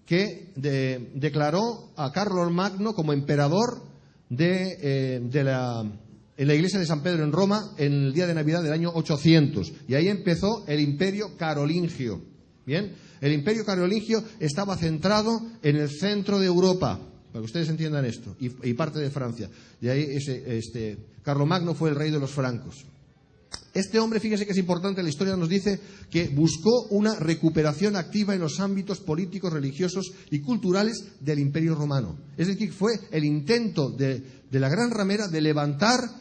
que declaró a Carlos Magno como emperador de la en la iglesia de San Pedro en Roma en el día de Navidad del año 800. Y ahí empezó el Imperio Carolingio. Bien, el Imperio Carolingio estaba centrado en el centro de Europa, para que ustedes entiendan esto, y parte de Francia. Y ahí Carlomagno fue el rey de los francos. Este hombre, fíjese que es importante, la historia nos dice que buscó una recuperación activa en los ámbitos políticos, religiosos y culturales del Imperio Romano. Es decir, fue el intento de la gran ramera de levantar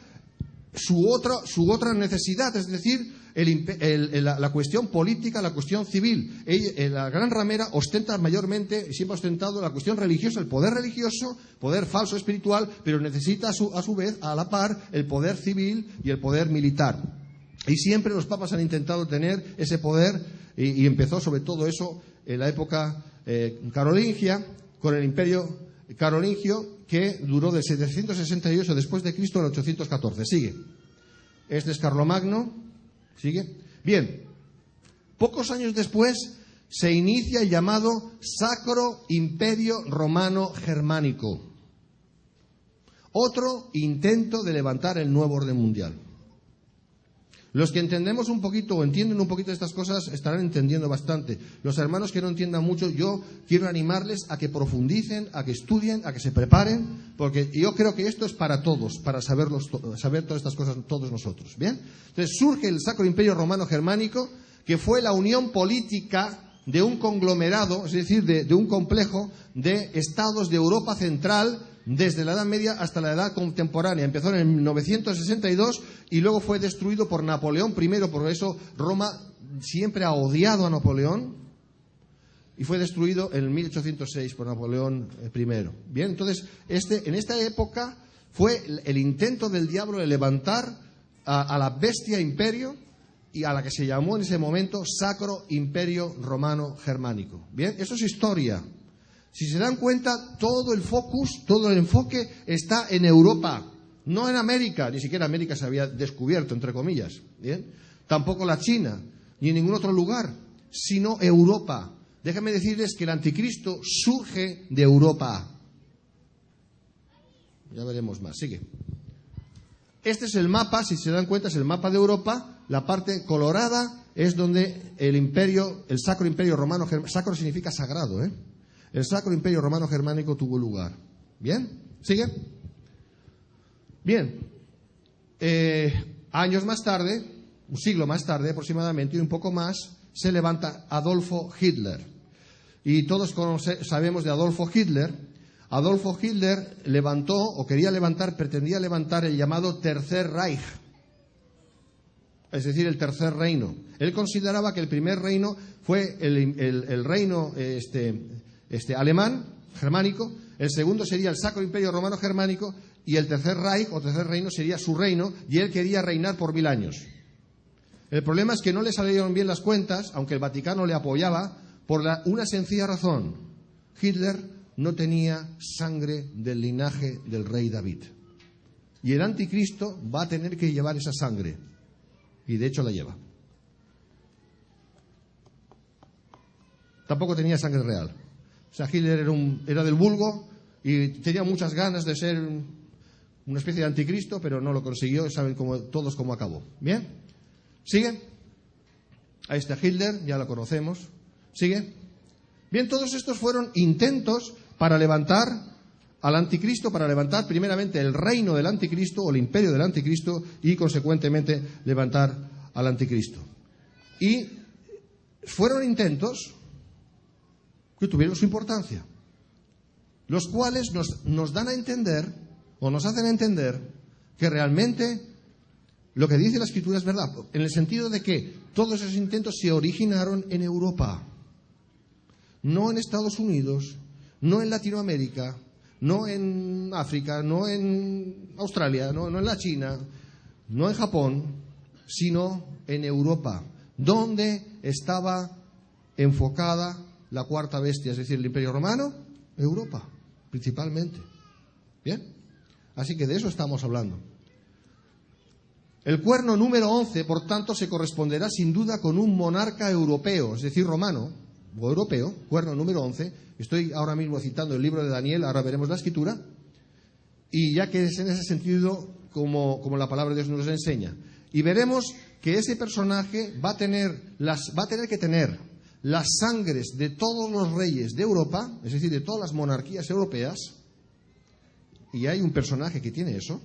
su otra necesidad, es decir, la cuestión política, la cuestión civil. La gran ramera ostenta mayormente, siempre ha ostentado la cuestión religiosa, el poder religioso, poder falso espiritual, pero necesita a su vez, a la par, el poder civil y el poder militar. Y siempre los papas han intentado tener ese poder, y empezó sobre todo eso en la época carolingia, con el Imperio Carolingio, que duró del 768 después de Cristo al 814. Sigue. Este es Carlomagno. Sigue. Bien. Pocos años después se inicia el llamado Sacro Imperio Romano Germánico. Otro intento de levantar el nuevo orden mundial. Los que entendemos un poquito o entienden un poquito de estas cosas estarán entendiendo bastante. Los hermanos que no entiendan mucho, yo quiero animarles a que profundicen, a que estudien, a que se preparen, porque yo creo que esto es para todos, para saber todas estas cosas todos nosotros. ¿Bien? Entonces surge el Sacro Imperio Romano Germánico, que fue la unión política de un conglomerado, es decir, de un complejo de estados de Europa Central, desde la Edad Media hasta la Edad Contemporánea. Empezó en el 962 y luego fue destruido por Napoleón I, por eso Roma siempre ha odiado a Napoleón, y fue destruido en el 1806 por Napoleón I. Bien, entonces, en esta época fue el intento del diablo de levantar a la bestia imperio, y a la que se llamó en ese momento Sacro Imperio Romano Germánico. Bien, eso es historia. Si se dan cuenta, todo el focus, todo el enfoque está en Europa, no en América. Ni siquiera América se había descubierto, entre comillas. ¿Bien? Tampoco la China, ni en ningún otro lugar, sino Europa. Déjenme decirles que el anticristo surge de Europa. Ya veremos más. Sigue. Este es el mapa, si se dan cuenta, es el mapa de Europa. La parte colorada es donde el Sacro Imperio Romano Germánico, sacro significa sagrado, el Sacro Imperio Romano Germánico tuvo lugar. ¿Bien? ¿Sigue? Bien. Años más tarde, un siglo más tarde aproximadamente, y un poco más, se levanta Adolfo Hitler. Y todos sabemos de Adolfo Hitler. Adolfo Hitler pretendía levantar el llamado Tercer Reich, es decir, el Tercer Reino. Él consideraba que el primer reino fue el reino alemán, germánico, el segundo sería el Sacro Imperio Romano Germánico, y el Tercer Reich o Tercer Reino sería su reino, y él quería reinar por 1000 años. El problema es que no le salieron bien las cuentas, aunque el Vaticano le apoyaba, por una sencilla razón: Hitler no tenía sangre del linaje del rey David. Y el anticristo va a tener que llevar esa sangre. Y de hecho la lleva. Tampoco tenía sangre real. O sea, Hitler era del vulgo y tenía muchas ganas de ser una especie de anticristo, pero no lo consiguió, y saben todos cómo acabó. ¿Bien? ¿Sigue? Ahí está Hitler, ya lo conocemos. ¿Sigue? Bien, todos estos fueron intentos para levantar al anticristo, para levantar primeramente el reino del anticristo o el imperio del anticristo, y consecuentemente levantar al anticristo. Y fueron intentos que tuvieron su importancia, los cuales nos dan a entender, o nos hacen entender, que realmente lo que dice la Escritura es verdad, en el sentido de que todos esos intentos se originaron en Europa, no en Estados Unidos, no en Latinoamérica, no en África, no en Australia, no en la China, no en Japón, sino en Europa, donde estaba enfocada la cuarta bestia, es decir, el Imperio Romano, Europa, principalmente. ¿Bien? Así que de eso estamos hablando. El cuerno número 11, por tanto, se corresponderá sin duda con un monarca europeo, es decir, romano o europeo, cuerno número 11. Estoy ahora mismo citando el libro de Daniel, ahora veremos la escritura. Y ya que es en ese sentido, como la palabra de Dios nos enseña. Y veremos que ese personaje va a tener que tener las sangres de todos los reyes de Europa, es decir, de todas las monarquías europeas, y hay un personaje que tiene eso,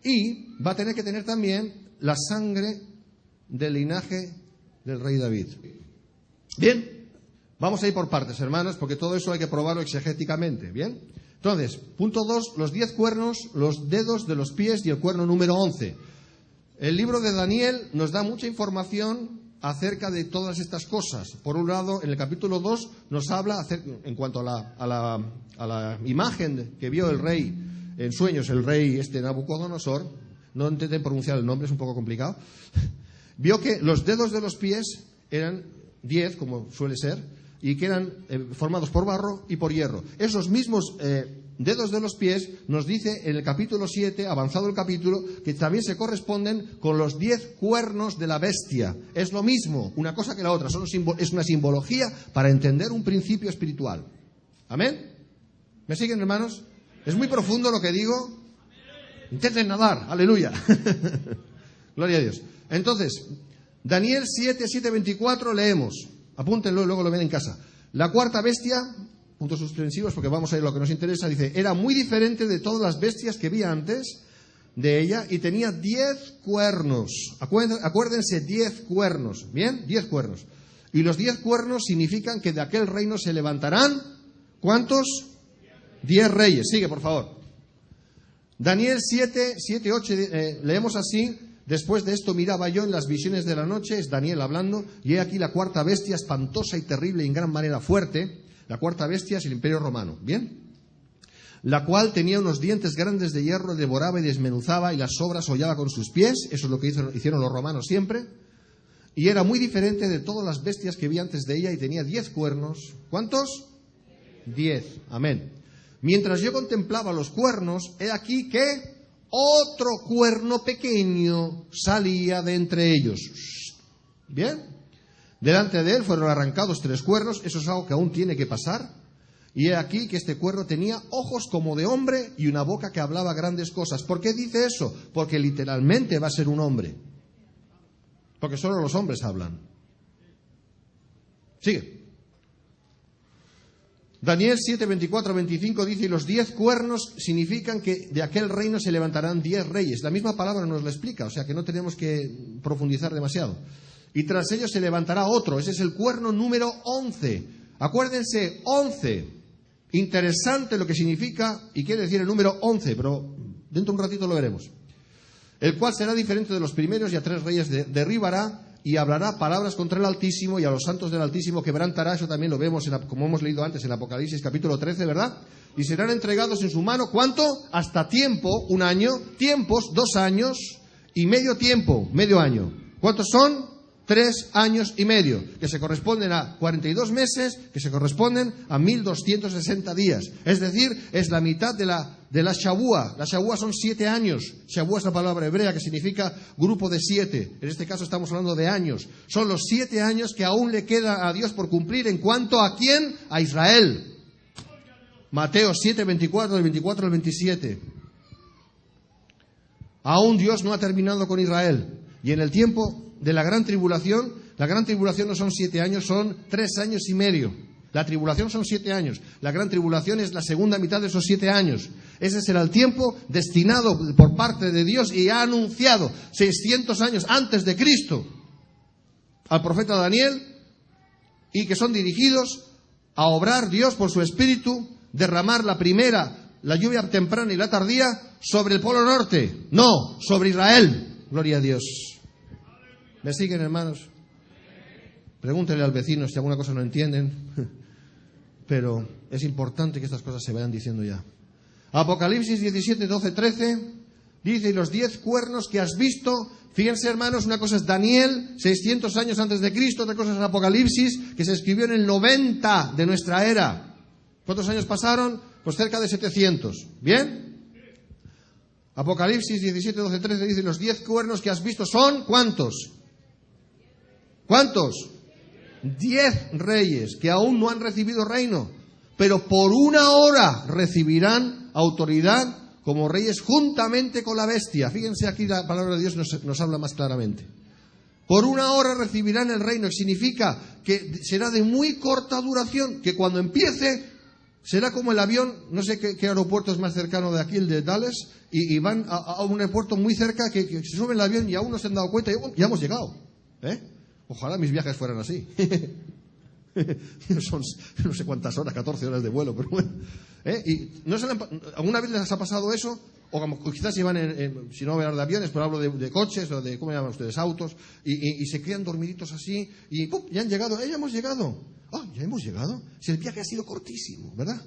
y va a tener que tener también la sangre del linaje del rey David. Bien, vamos a ir por partes, hermanos, porque todo eso hay que probarlo exegéticamente, ¿bien? Entonces, punto 2, los 10 cuernos, los dedos de los pies y el cuerno número 11. El libro de Daniel nos da mucha información acerca de todas estas cosas. Por un lado, en el capítulo 2 nos habla en cuanto a la imagen que vio el rey en sueños, el rey Nabucodonosor, no intenten pronunciar el nombre, es un poco complicado, vio que los dedos de los pies eran 10, como suele ser, y que eran formados por barro y por hierro. Esos mismos dedos de los pies nos dice en el capítulo 7, avanzado el capítulo, que también se corresponden con los 10 cuernos de la bestia. Es lo mismo, una cosa que la otra, es una simbología para entender un principio espiritual. ¿Amén? ¿Me siguen, hermanos? ¿Es muy profundo lo que digo? Intenten nadar, aleluya. Gloria a Dios. Entonces, Daniel 7:24 leemos. Apúntenlo y luego lo ven en casa. La cuarta bestia, puntos suspensivos porque vamos a ir a lo que nos interesa, dice, era muy diferente de todas las bestias que vi antes de ella y tenía 10 cuernos. Acuérdense, 10 cuernos. ¿Bien? 10 cuernos. Y los 10 cuernos significan que de aquel reino se levantarán, ¿cuántos? 10 reyes. Sigue, por favor. Daniel 7:8, leemos así. Después de esto miraba yo en las visiones de la noche, es Daniel hablando, y he aquí la cuarta bestia, espantosa y terrible y en gran manera fuerte. La cuarta bestia es el Imperio Romano, ¿bien? La cual tenía unos dientes grandes de hierro, devoraba y desmenuzaba, y las sobras hollaba con sus pies. Eso es lo que hicieron los romanos siempre. Y era muy diferente de todas las bestias que vi antes de ella, y tenía 10 cuernos. ¿Cuántos? 10. Amén. Mientras yo contemplaba los cuernos, he aquí que otro cuerno pequeño salía de entre ellos. ¿Bien? Delante de él fueron arrancados 3 cuernos. Eso es algo que aún tiene que pasar. Y he aquí que este cuerno tenía ojos como de hombre y una boca que hablaba grandes cosas. ¿Por qué dice eso? Porque literalmente va a ser un hombre. Porque solo los hombres hablan. Sigue. Daniel 7:24-25 dice, y los 10 cuernos significan que de aquel reino se levantarán 10 reyes. La misma palabra nos lo explica, o sea que no tenemos que profundizar demasiado. Y tras ellos se levantará otro, ese es el cuerno número 11. Acuérdense, 11. Interesante lo que significa y quiere decir el número 11, pero dentro de un ratito lo veremos. El cual será diferente de los primeros y a 3 reyes derribará y hablará palabras contra el Altísimo y a los santos del Altísimo quebrantará. Eso también lo vemos, como hemos leído antes en Apocalipsis capítulo 13, ¿verdad? Y serán entregados en su mano, ¿cuánto? Hasta tiempo, 1 año, tiempos, 2 años y medio tiempo, medio año. ¿Cuántos son? 3 años y medio, que se corresponden a 42 meses, que se corresponden a 1260 días. Es decir, es la mitad de la Shavua. La Shavua son 7 años. Shavua es la palabra hebrea que significa grupo de 7. En este caso estamos hablando de años. Son los 7 años que aún le queda a Dios por cumplir. ¿En cuanto a quién? A Israel. Mateo 7:24, del 24 al 27. Aún Dios no ha terminado con Israel. Y en el tiempo de la gran tribulación no son 7 años, son 3 años y medio. La tribulación son 7 años. La gran tribulación es la segunda mitad de esos 7 años. Ese será el tiempo destinado por parte de Dios y ha anunciado 600 años antes de Cristo al profeta Daniel, y que son dirigidos a obrar Dios por su Espíritu, derramar la lluvia temprana y la tardía sobre el Polo Norte. No, sobre Israel. Gloria a Dios. ¿Me siguen, hermanos? Pregúntenle al vecino si alguna cosa no entienden. Pero es importante que estas cosas se vayan diciendo ya. Apocalipsis 17, 12, 13 dice, y los 10 cuernos que has visto. Fíjense, hermanos, una cosa es Daniel, 600 años antes de Cristo, otra cosa es Apocalipsis, que se escribió en el 90 de nuestra era. ¿Cuántos años pasaron? Pues cerca de 700. ¿Bien? Apocalipsis 17, 12, 13 dice, los 10 cuernos que has visto son, ¿cuántos? ¿Cuántos? 10 reyes que aún no han recibido reino, pero por 1 hora recibirán autoridad como reyes juntamente con la bestia. Fíjense, aquí la palabra de Dios nos habla más claramente. Por 1 hora recibirán el reino, que significa que será de muy corta duración, que cuando empiece será como el avión, no sé qué aeropuerto es más cercano de aquí, el de Dallas, y van a un aeropuerto muy cerca, que se suben el avión y aún no se han dado cuenta, y ya hemos llegado. Ojalá mis viajes fueran así. Son no sé cuántas horas, 14 horas de vuelo, pero bueno. Y no ¿alguna vez les ha pasado eso? O quizás llevan, si no hablar de aviones, pero hablo de coches, o de, ¿cómo llaman ustedes? Autos, y se quedan dormiditos así, y ¡pum! Ya han llegado, ya hemos llegado. ¿Ya hemos llegado? Si el viaje ha sido cortísimo, ¿verdad?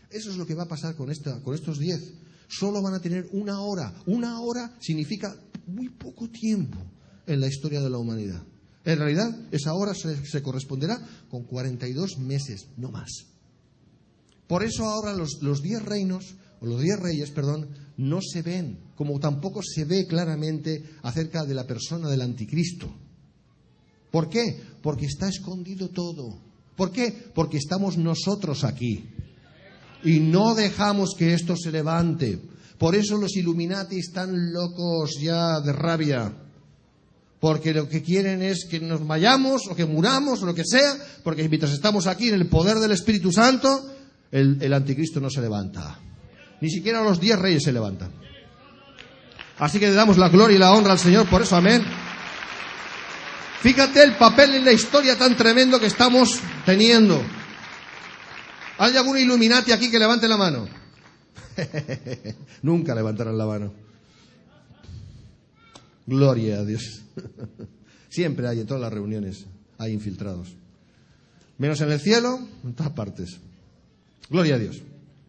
Eso es lo que va a pasar con estos 10. Solo van a tener 1 hora. 1 hora significa muy poco tiempo en la historia de la humanidad. En realidad, esa hora se corresponderá con 42 meses, no más. Por eso ahora los 10 reinos, o los 10 reyes, no se ven, como tampoco se ve claramente acerca de la persona del anticristo. ¿Por qué? Porque está escondido todo. ¿Por qué? Porque estamos nosotros aquí. Y no dejamos que esto se levante. Por eso los Illuminati están locos ya de rabia. Porque lo que quieren es que nos vayamos o que muramos o lo que sea, porque mientras estamos aquí en el poder del Espíritu Santo, el anticristo no se levanta. Ni siquiera los 10 reyes se levantan. Así que le damos la gloria y la honra al Señor por eso, amén. Fíjate el papel en la historia tan tremendo que estamos teniendo. ¿Hay algún Illuminati aquí que levante la mano? Nunca levantarán la mano. Gloria a Dios. Siempre hay, en todas las reuniones, hay infiltrados. Menos en el cielo, en todas partes. Gloria a Dios.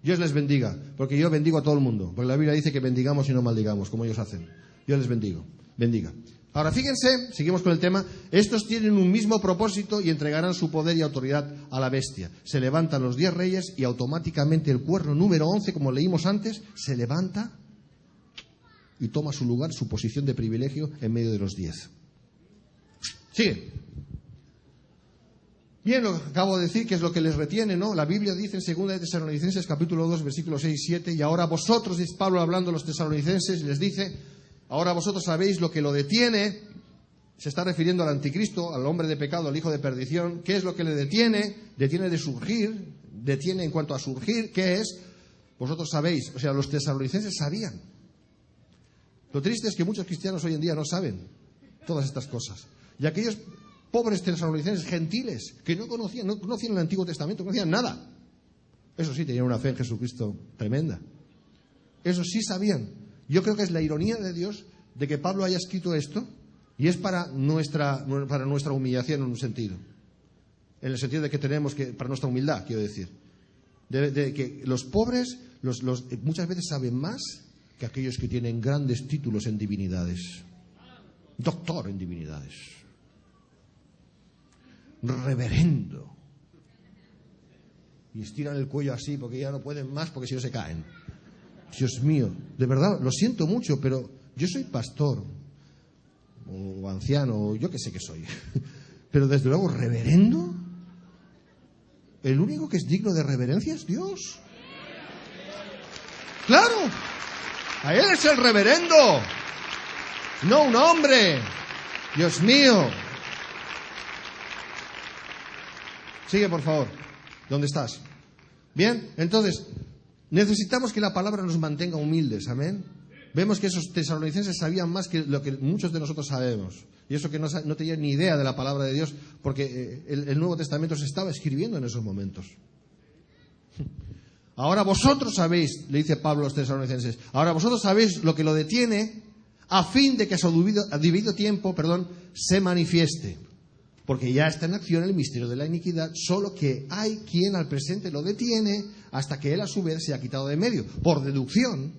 Dios les bendiga, porque yo bendigo a todo el mundo. Porque la Biblia dice que bendigamos y no maldigamos, como ellos hacen. Yo les bendiga. Ahora fíjense, seguimos con el tema. Estos tienen un mismo propósito y entregarán su poder y autoridad a la bestia. Se levantan los 10 reyes y automáticamente el cuerno número 11, como leímos antes, se levanta y toma su lugar, su posición de privilegio en medio de los 10. Sigue. Bien, lo que acabo de decir, que es lo que les retiene, ¿no? La Biblia dice en 2 de Tesalonicenses, capítulo 2, versículos 6 y 7, y ahora vosotros, dice Pablo hablando a los tesalonicenses, les dice, ahora vosotros sabéis lo que lo detiene. Se está refiriendo al anticristo, al hombre de pecado, al hijo de perdición. ¿Qué es lo que le detiene? Detiene de surgir, detiene en cuanto a surgir. ¿Qué es? Vosotros sabéis, o sea, los tesalonicenses sabían. Lo triste es que muchos cristianos hoy en día no saben todas estas cosas. Y aquellos pobres tesalonicenses gentiles que no conocían el Antiguo Testamento, no conocían nada. Eso sí, tenían una fe en Jesucristo tremenda. Eso sí sabían. Yo creo que es la ironía de Dios de que Pablo haya escrito esto, y es para nuestra humillación en un sentido. En el sentido de que tenemos que, para nuestra humildad, quiero decir. De que los pobres muchas veces saben más que aquellos que tienen grandes títulos en divinidades. Doctor en divinidades. Reverendo. Y estiran el cuello así porque ya no pueden más, porque si no se caen. Dios mío, de verdad, lo siento mucho, pero yo soy pastor, o anciano, o yo que sé que soy. Pero desde luego, reverendo. El único que es digno de reverencia es Dios. ¡Claro! A Él es el reverendo, no un hombre. Dios mío. Sigue, por favor. ¿Dónde estás? Bien, entonces, necesitamos que la palabra nos mantenga humildes, amén. Vemos que esos tesalonicenses sabían más que lo que muchos de nosotros sabemos. Y eso que no tenían ni idea de la palabra de Dios, porque el Nuevo Testamento se estaba escribiendo en esos momentos. Ahora vosotros sabéis, le dice Pablo a los tesalonicenses, ahora vosotros sabéis lo que lo detiene, a fin de que a su debido tiempo, se manifieste. Porque ya está en acción el misterio de la iniquidad, solo que hay quien al presente lo detiene hasta que él a su vez se ha quitado de medio. Por deducción,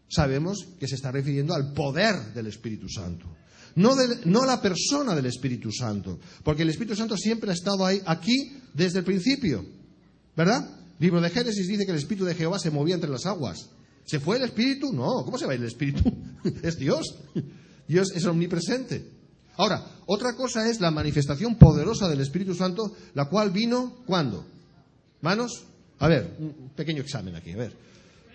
sabemos que se está refiriendo al poder del Espíritu Santo. No la persona del Espíritu Santo, porque el Espíritu Santo siempre ha estado aquí desde el principio, ¿verdad? El libro de Génesis dice que el Espíritu de Jehová se movía entre las aguas. ¿Se fue el Espíritu? No, ¿cómo se va a ir el Espíritu? Es Dios. Dios es omnipresente. Ahora, otra cosa es la manifestación poderosa del Espíritu Santo, la cual vino, ¿cuándo? ¿Manos? A ver, un pequeño examen aquí, a ver.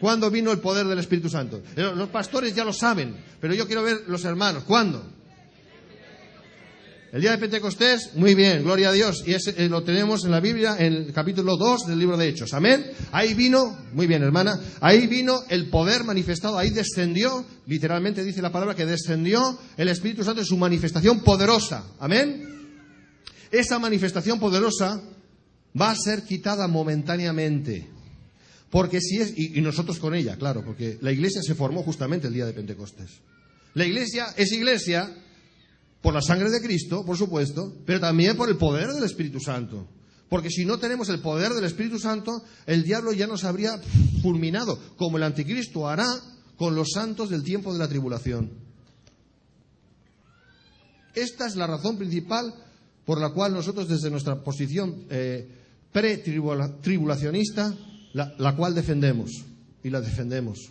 ¿Cuándo vino el poder del Espíritu Santo? Los pastores ya lo saben, pero yo quiero ver los hermanos. ¿Cuándo? El día de Pentecostés, muy bien, gloria a Dios. Y lo tenemos en la Biblia, en el capítulo 2 del libro de Hechos. Amén. Ahí vino, muy bien hermana, ahí vino el poder manifestado, ahí descendió, literalmente dice la palabra que descendió el Espíritu Santo en su manifestación poderosa. Amén. Esa manifestación poderosa va a ser quitada momentáneamente. Porque si es, y nosotros con ella, claro, porque la iglesia se formó justamente el día de Pentecostés. La iglesia es iglesia por la sangre de Cristo, por supuesto, pero también por el poder del Espíritu Santo. Porque si no tenemos el poder del Espíritu Santo, el diablo ya nos habría fulminado, como el anticristo hará con los santos del tiempo de la tribulación. Esta es la razón principal por la cual nosotros desde nuestra posición pre-tribulacionista, la cual defendemos, y la defendemos.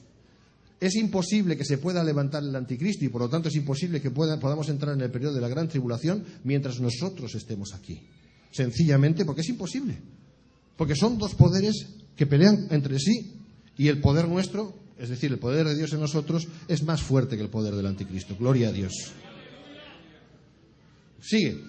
Es imposible que se pueda levantar el anticristo y por lo tanto es imposible que podamos entrar en el periodo de la gran tribulación mientras nosotros estemos aquí. Sencillamente porque es imposible. Porque son dos poderes que pelean entre sí y el poder nuestro, es decir, el poder de Dios en nosotros, es más fuerte que el poder del anticristo. Gloria a Dios. Sigue.